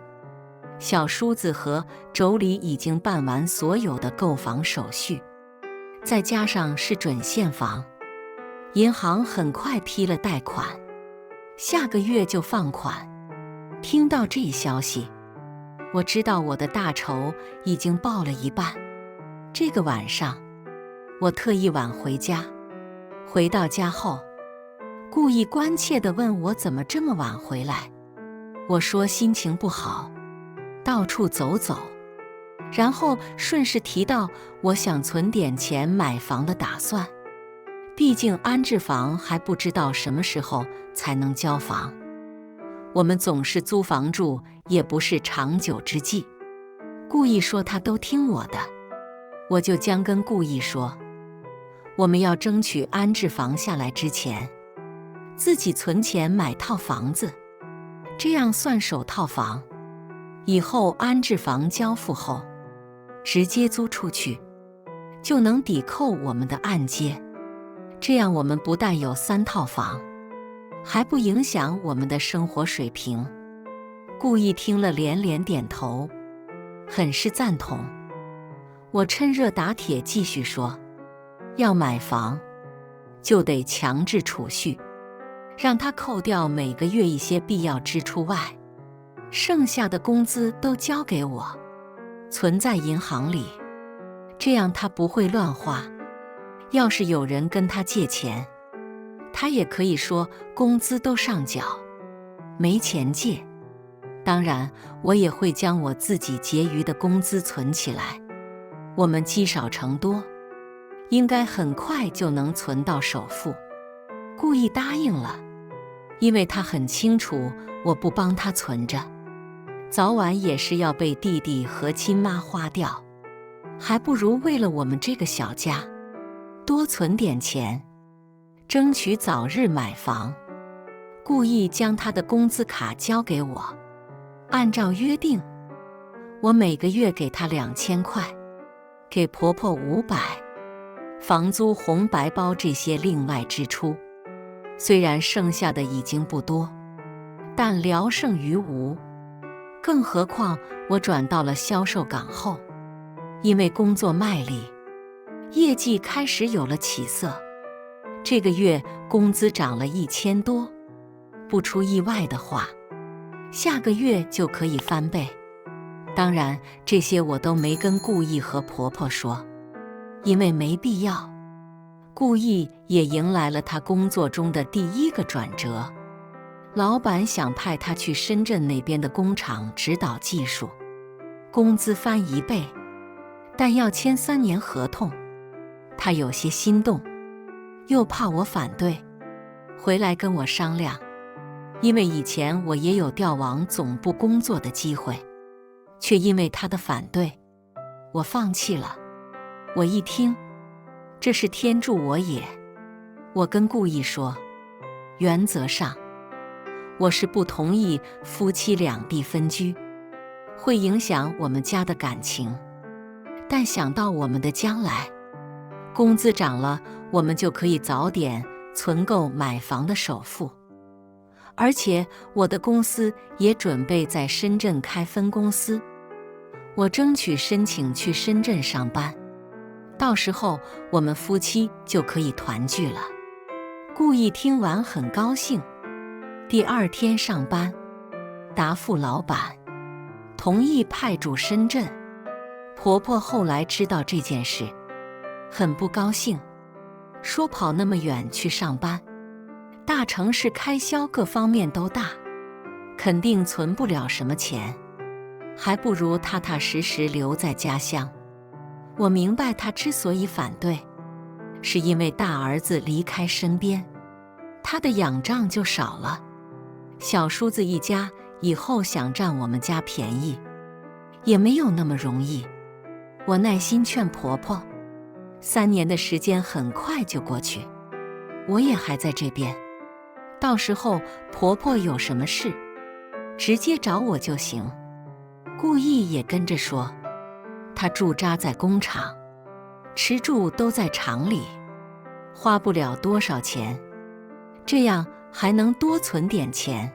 小叔子和妯娌已经办完所有的购房手续，再加上是准现房，银行很快批了贷款，下个月就放款。听到这一消息，我知道我的大仇已经报了一半。这个晚上，我特意晚回家。回到家后，故意关切地问我怎么这么晚回来。我说心情不好，到处走走，然后顺势提到我想存点钱买房的打算。毕竟安置房还不知道什么时候才能交房，我们总是租房住，也不是长久之计。故意说他都听我的，我就将跟故意说，我们要争取安置房下来之前，自己存钱买套房子，这样算首套房，以后安置房交付后，直接租出去，就能抵扣我们的按揭。这样我们不但有3套房，还不影响我们的生活水平。故意听了连连点头，很是赞同。我趁热打铁继续说，要买房就得强制储蓄，让他扣掉每个月一些必要支出外，剩下的工资都交给我，存在银行里，这样他不会乱花。要是有人跟他借钱，他也可以说工资都上缴，没钱借。当然，我也会将我自己结余的工资存起来，我们积少成多，应该很快就能存到首付。故意答应了，因为他很清楚我不帮他存着，早晚也是要被弟弟和亲妈花掉，还不如为了我们这个小家多存点钱，争取早日买房。故意将他的工资卡交给我，按照约定，我每个月给他2000块，给婆婆500，房租、红白包这些另外支出。虽然剩下的已经不多，但聊胜于无。更何况我转到了销售岗后，因为工作卖力，业绩开始有了起色。这个月工资涨了1000多，不出意外的话，下个月就可以翻倍。当然，这些我都没跟顾意和婆婆说，因为没必要。顾意也迎来了他工作中的第一个转折，老板想派他去深圳那边的工厂指导技术，工资翻1倍，但要签3年合同。他有些心动，又怕我反对，回来跟我商量。因为以前我也有调往总部工作的机会，却因为他的反对，我放弃了。我一听，这是天助我也。我跟顾毅说，原则上，我是不同意夫妻两地分居，会影响我们家的感情。但想到我们的将来，工资涨了，我们就可以早点存够买房的首付。而且我的公司也准备在深圳开分公司，我争取申请去深圳上班，到时候我们夫妻就可以团聚了。顾毅听完很高兴，第二天上班，答复老板，同意派驻深圳。婆婆后来知道这件事，很不高兴，说跑那么远去上班，大城市开销各方面都大，肯定存不了什么钱，还不如踏踏实实留在家乡。我明白他之所以反对，是因为大儿子离开身边，他的仰仗就少了。小叔子一家以后想占我们家便宜，也没有那么容易。我耐心劝婆婆，3年的时间很快就过去，我也还在这边，到时候婆婆有什么事，直接找我就行。顾毅也跟着说，他驻扎在工厂，吃住都在厂里，花不了多少钱，这样还能多存点钱，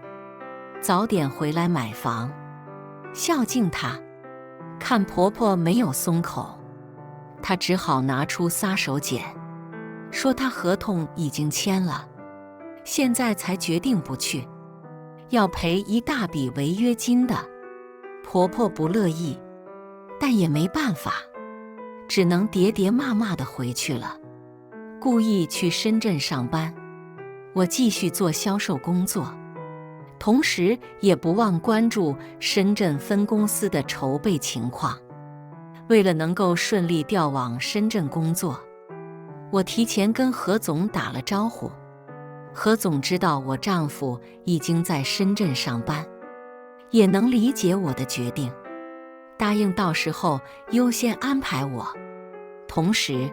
早点回来买房，孝敬她。看婆婆没有松口，她只好拿出撒手锏，说她合同已经签了，现在才决定不去，要赔一大笔违约金的。婆婆不乐意，但也没办法，只能喋喋骂骂地回去了。顾毅去深圳上班，我继续做销售工作，同时也不忘关注深圳分公司的筹备情况。为了能够顺利调往深圳工作，我提前跟何总打了招呼。何总知道我丈夫已经在深圳上班，也能理解我的决定，答应到时候优先安排我。同时，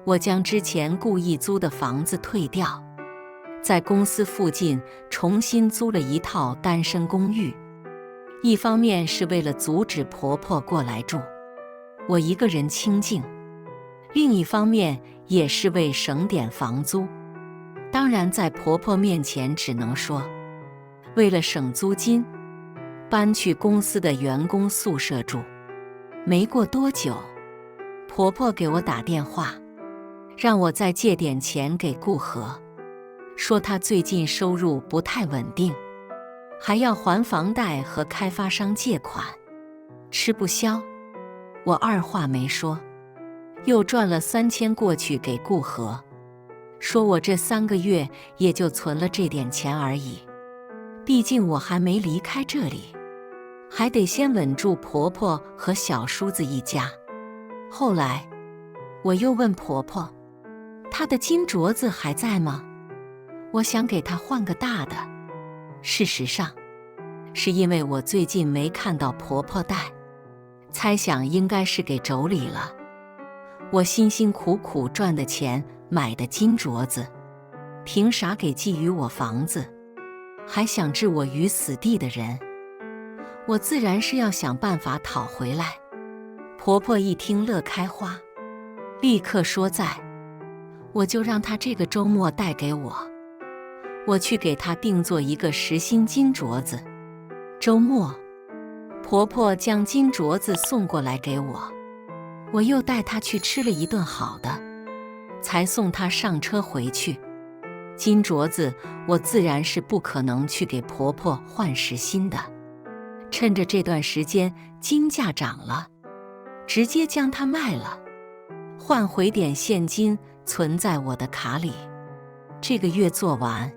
我将之前故意租的房子退掉，在公司附近重新租了一套单身公寓。一方面是为了阻止婆婆过来住，我一个人清静；另一方面也是为省点房租。当然在婆婆面前只能说，为了省租金，搬去公司的员工宿舍住。没过多久，婆婆给我打电话，让我再借点钱给顾和，说她最近收入不太稳定，还要还房贷和开发商借款，吃不消。我二话没说，又赚了3000过去给顾和，说我这3个月也就存了这点钱而已，毕竟我还没离开这里，还得先稳住婆婆和小叔子一家。后来我又问婆婆，她的金镯子还在吗？我想给她换个大的。事实上，是因为我最近没看到婆婆戴，猜想应该是给妯娌了。我辛辛苦苦赚的钱买的金镯子，凭啥给觊觎我房子，还想置我于死地的人？我自然是要想办法讨回来。婆婆一听乐开花，立刻说在，我就让她这个周末带给我，我去给她定做一个实心金镯子。周末，婆婆将金镯子送过来给我，我又带她去吃了一顿好的，才送她上车回去。金镯子我自然是不可能去给婆婆换实心的，趁着这段时间金价涨了，直接将它卖了，换回点现金存在我的卡里。这个月做完，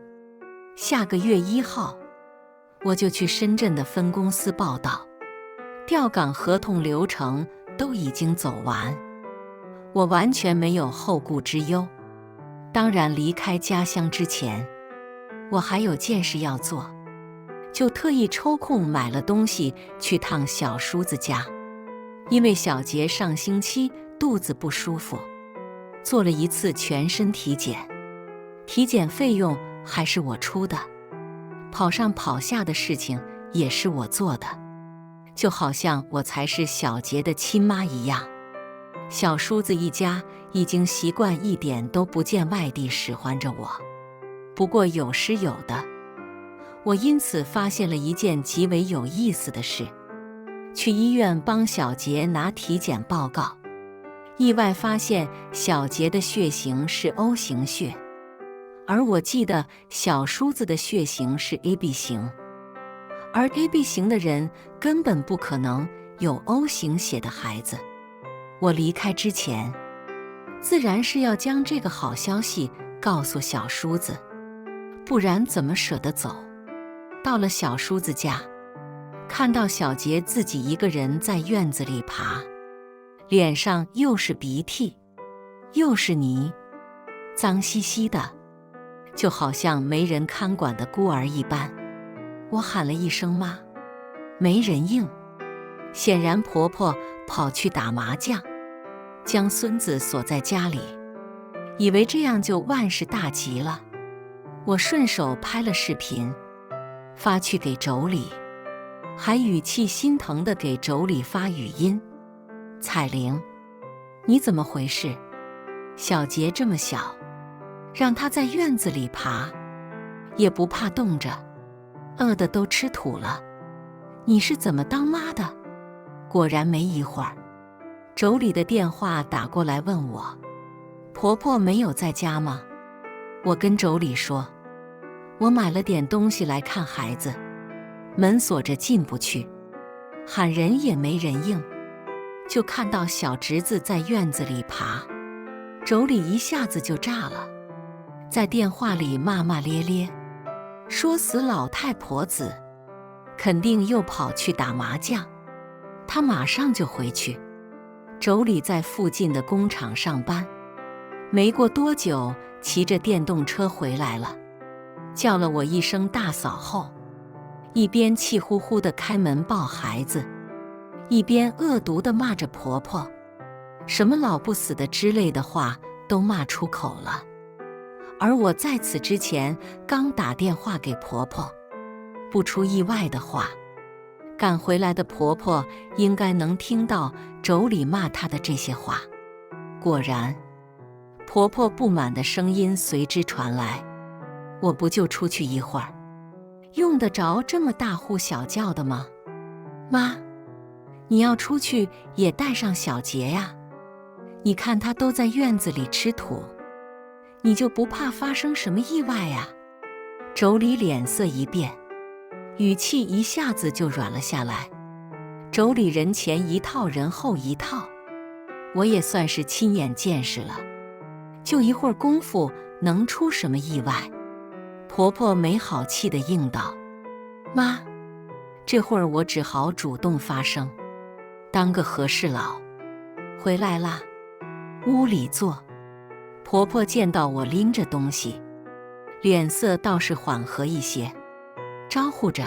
下个月1号我就去深圳的分公司报到，调岗合同流程都已经走完，我完全没有后顾之忧。当然离开家乡之前，我还有件事要做，就特意抽空买了东西去趟小叔子家。因为小杰上星期肚子不舒服，做了一次全身体检，体检费用还是我出的，跑上跑下的事情也是我做的，就好像我才是小杰的亲妈一样。小叔子一家已经习惯一点都不见外地使唤着我，不过有时有的，我因此发现了一件极为有意思的事。去医院帮小杰拿体检报告，意外发现小杰的血型是 O 型血，而我记得小叔子的血型是 AB 型，而 AB 型的人根本不可能有 O 型血的孩子。我离开之前，自然是要将这个好消息告诉小叔子，不然怎么舍得走。到了小叔子家，看到小杰自己一个人在院子里爬，脸上又是鼻涕，又是泥，脏兮兮的，就好像没人看管的孤儿一般。我喊了一声妈，没人应。显然婆婆跑去打麻将，将孙子锁在家里，以为这样就万事大吉了。我顺手拍了视频，发去给妯娌，还语气心疼地给妯娌发语音：彩玲，你怎么回事？小杰这么小，让他在院子里爬，也不怕冻着，饿得都吃土了，你是怎么当妈的？果然没一会儿，妯娌的电话打过来问我，婆婆没有在家吗？我跟妯娌说，我买了点东西来看孩子，门锁着进不去，喊人也没人应，就看到小侄子在院子里爬。妯娌一下子就炸了，在电话里骂骂咧咧，说死老太婆子，肯定又跑去打麻将，她马上就回去。妯娌在附近的工厂上班，没过多久骑着电动车回来了，叫了我一声大嫂后，一边气呼呼地开门抱孩子，一边恶毒地骂着婆婆，什么老不死的之类的话都骂出口了。而我在此之前刚打电话给婆婆，不出意外的话，赶回来的婆婆应该能听到妯娌骂她的这些话。果然，婆婆不满的声音随之传来，我不就出去一会儿，用得着这么大呼小叫的吗？妈，你要出去也带上小杰呀，你看他都在院子里吃土，你就不怕发生什么意外呀？妯娌脸色一变，语气一下子就软了下来。妯娌人前一套人后一套，我也算是亲眼见识了，就一会儿功夫能出什么意外？婆婆没好气地应道：妈，这会儿我只好主动发声，当个和事佬。回来啦，屋里坐。婆婆见到我拎着东西，脸色倒是缓和一些，招呼着：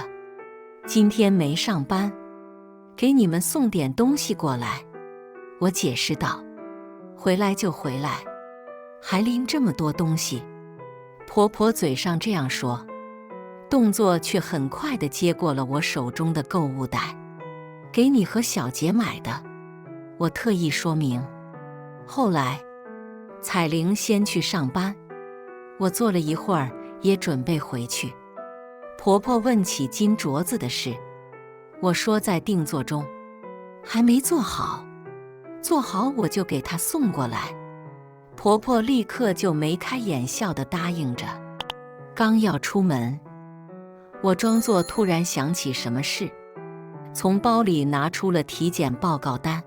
今天没上班，给你们送点东西过来。我解释道：回来就回来，还拎这么多东西。婆婆嘴上这样说，动作却很快地接过了我手中的购物袋，给你和小杰买的。我特意说明。后来彩玲先去上班，我坐了一会儿也准备回去。婆婆问起金镯子的事，我说在定做中，还没做好，做好我就给她送过来。婆婆立刻就眉开眼笑地答应着。刚要出门，我装作突然想起什么事，从包里拿出了体检报告单，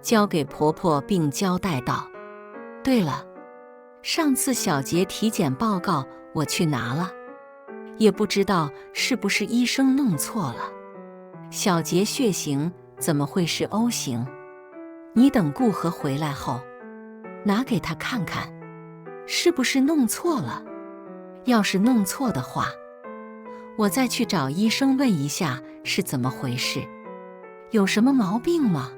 交给婆婆并交代道：对了，上次小杰体检报告我去拿了，也不知道是不是医生弄错了，小杰血型怎么会是 O 型？你等顾和回来后，拿给他看看，是不是弄错了？要是弄错的话，我再去找医生问一下是怎么回事，有什么毛病吗？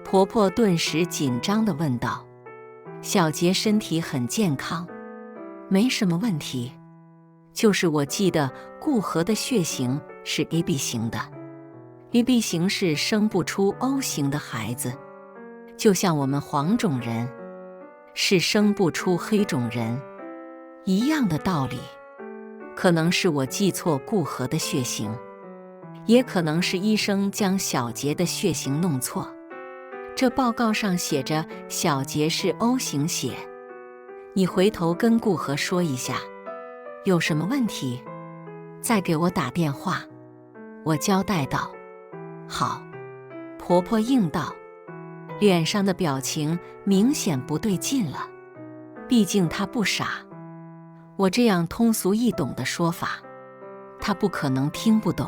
婆婆顿时紧张地问道。小杰身体很健康，没什么问题，就是我记得顾和的血型是 AB 型的，AB 型是生不出 O 型的孩子，就像我们黄种人是生不出黑种人一样的道理。可能是我记错顾和的血型，也可能是医生将小杰的血型弄错。这报告上写着小杰是 O 型血，你回头跟顾和说一下，有什么问题再给我打电话。我交代道。好，婆婆应道，脸上的表情明显不对劲了。毕竟她不傻，我这样通俗易懂的说法，她不可能听不懂。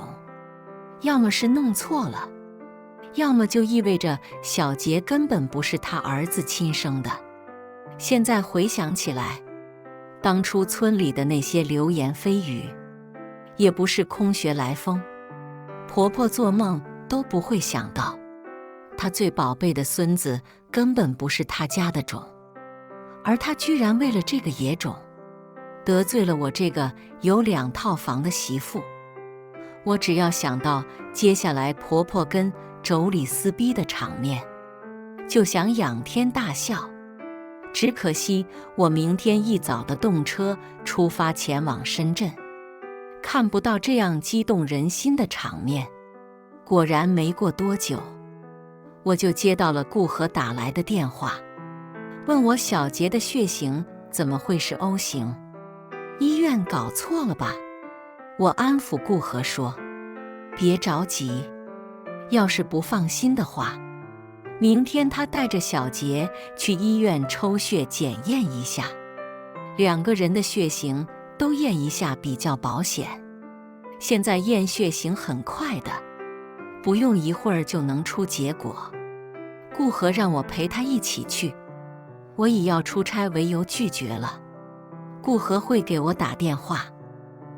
要么是弄错了，要么就意味着小杰根本不是他儿子亲生的。现在回想起来，当初村里的那些流言蜚语，也不是空穴来风。婆婆做梦都不会想到，她最宝贝的孙子根本不是她家的种，而她居然为了这个野种，得罪了我这个有2套房的媳妇。我只要想到接下来婆婆跟妯娌撕逼的场面，就想仰天大笑。只可惜我明天一早的动车出发前往深圳，看不到这样激动人心的场面。果然没过多久，我就接到了顾和打来的电话，问我小杰的血型怎么会是 O 型，医院搞错了吧？我安抚顾和说，别着急，要是不放心的话，明天他带着小杰去医院抽血检验一下，2个人的血型都验一下比较保险。现在验血型很快的，不用一会儿就能出结果。顾和让我陪他一起去，我以要出差为由拒绝了。顾和会给我打电话，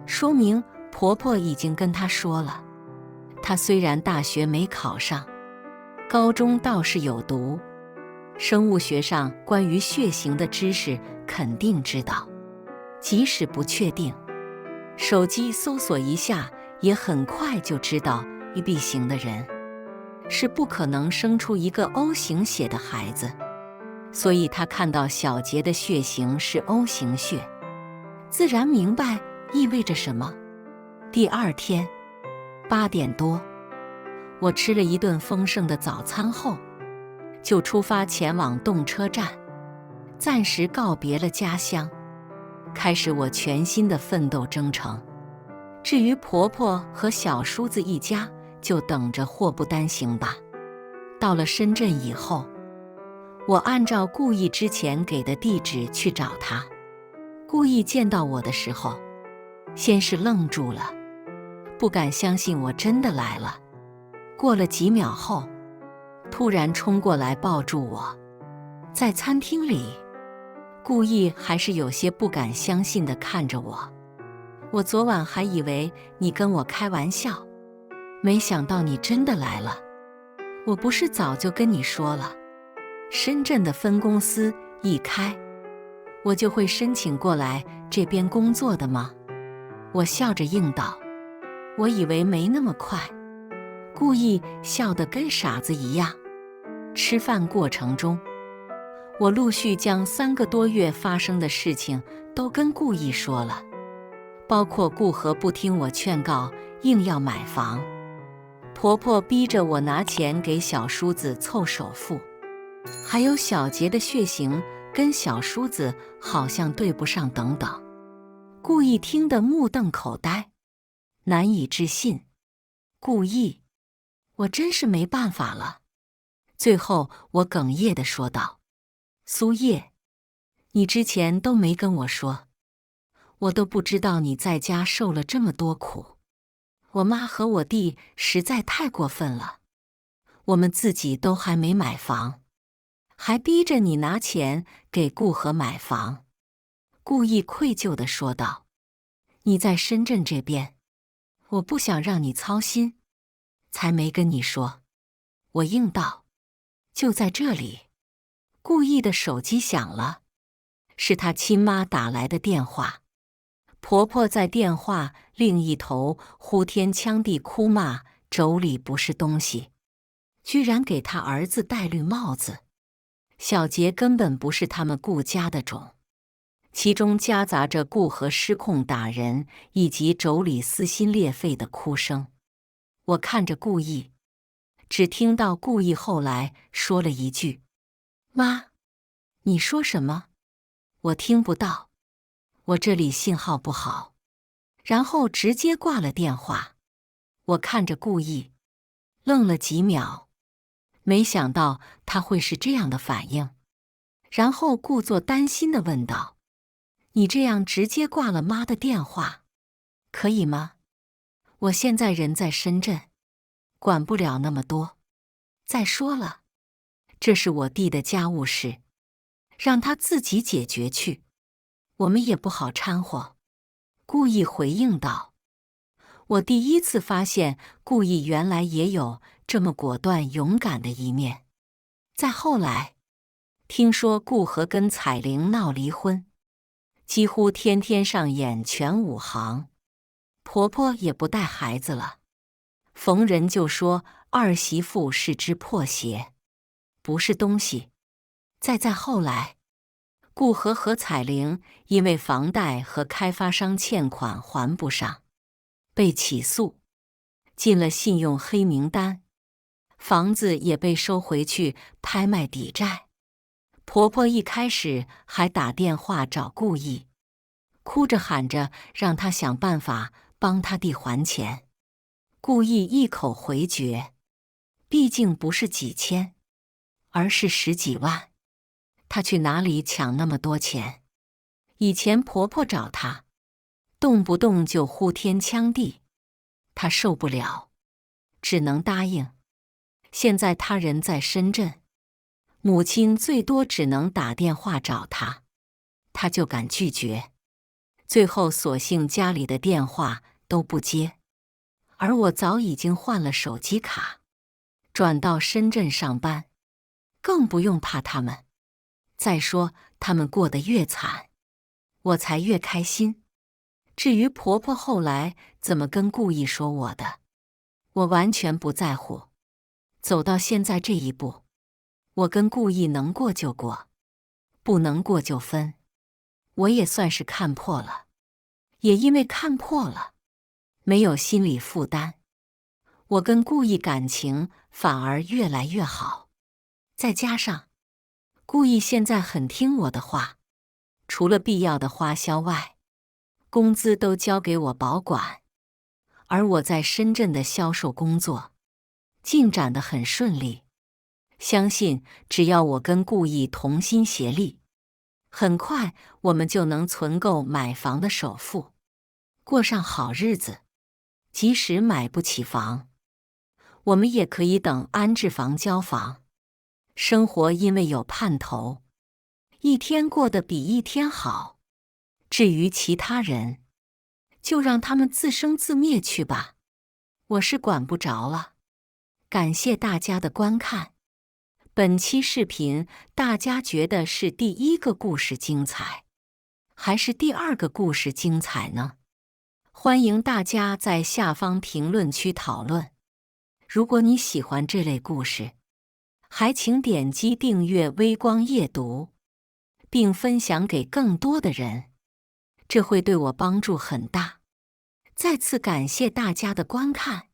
说明婆婆已经跟他说了。她虽然大学没考上，高中倒是有读，生物学上关于血型的知识肯定知道。即使不确定，手机搜索一下也很快就知道 AB 型的人是不可能生出一个 O 型血的孩子。所以她看到小杰的血型是 O 型血，自然明白意味着什么。第2天8点多，我吃了一顿丰盛的早餐后，就出发前往动车站，暂时告别了家乡，开始我全新的奋斗征程。至于婆婆和小叔子一家，就等着祸不单行吧。到了深圳以后，我按照顾意之前给的地址去找他。顾意见到我的时候，先是愣住了，不敢相信我真的来了。过了几秒后，突然冲过来抱住我。在餐厅里，顾意还是有些不敢相信地看着我。我昨晚还以为你跟我开玩笑，没想到你真的来了。我不是早就跟你说了，深圳的分公司一开，我就会申请过来这边工作的吗？我笑着应道。我以为没那么快。顾意笑得跟傻子一样。吃饭过程中，我陆续将3个多月发生的事情都跟顾意说了，包括顾和不听我劝告，硬要买房，婆婆逼着我拿钱给小叔子凑首付，还有小杰的血型跟小叔子好像对不上等等。顾意听得目瞪口呆，难以置信。顾意，我真是没办法了。最后我哽咽地说道，苏叶，你之前都没跟我说，我都不知道你在家受了这么多苦。我妈和我弟实在太过分了，我们自己都还没买房，还逼着你拿钱给顾和买房。顾意愧疚地说道。你在深圳这边，我不想让你操心，才没跟你说。我应道：就在这里。顾意的手机响了，是他亲妈打来的电话。婆婆在电话另一头呼天抢地哭骂妯娌不是东西，居然给他儿子戴绿帽子。小杰根本不是他们顾家的种，其中夹杂着顾和失控打人以及妯娌撕心裂肺的哭声。我看着顾意，只听到顾意后来说了一句：妈，你说什么？我听不到，我这里信号不好。然后直接挂了电话。我看着顾意，愣了几秒，没想到他会是这样的反应。然后故作担心地问道：你这样直接挂了妈的电话，可以吗？我现在人在深圳，管不了那么多。再说了，这是我弟的家务事，让他自己解决去，我们也不好掺和。顾意回应道。我第一次发现顾意原来也有这么果断勇敢的一面。再后来，听说顾和跟彩玲闹离婚，几乎天天上演全5行，婆婆也不带孩子了，逢人就说儿媳妇是只破鞋，不是东西。再后来，顾和彩玲因为房贷和开发商欠款还不上，被起诉，进了信用黑名单，房子也被收回去拍卖抵债。婆婆一开始还打电话找顾意，哭着喊着让他想办法帮他弟还钱。顾意一口回绝，毕竟不是几千，而是10几万，他去哪里抢那么多钱？以前婆婆找他，动不动就呼天抢地，他受不了，只能答应。现在他人在深圳，母亲最多只能打电话找他，他就敢拒绝。最后索性家里的电话都不接，而我早已经换了手机卡，转到深圳上班，更不用怕他们。再说他们过得越惨，我才越开心。至于婆婆后来怎么跟顾意说我的，我完全不在乎。走到现在这一步，我跟顾意能过就过，不能过就分。我也算是看破了，也因为看破了，没有心理负担，我跟顾意感情反而越来越好。再加上顾意现在很听我的话，除了必要的花销外，工资都交给我保管。而我在深圳的销售工作进展得很顺利，相信只要我跟顾意同心协力，很快我们就能存够买房的首付，过上好日子。即使买不起房，我们也可以等安置房交房，生活因为有盼头，一天过得比一天好。至于其他人，就让他们自生自灭去吧，我是管不着了。感谢大家的观看。本期视频大家觉得是第1个故事精彩，还是第2个故事精彩呢？欢迎大家在下方评论区讨论。如果你喜欢这类故事，还请点击订阅微光夜读，并分享给更多的人，这会对我帮助很大。再次感谢大家的观看。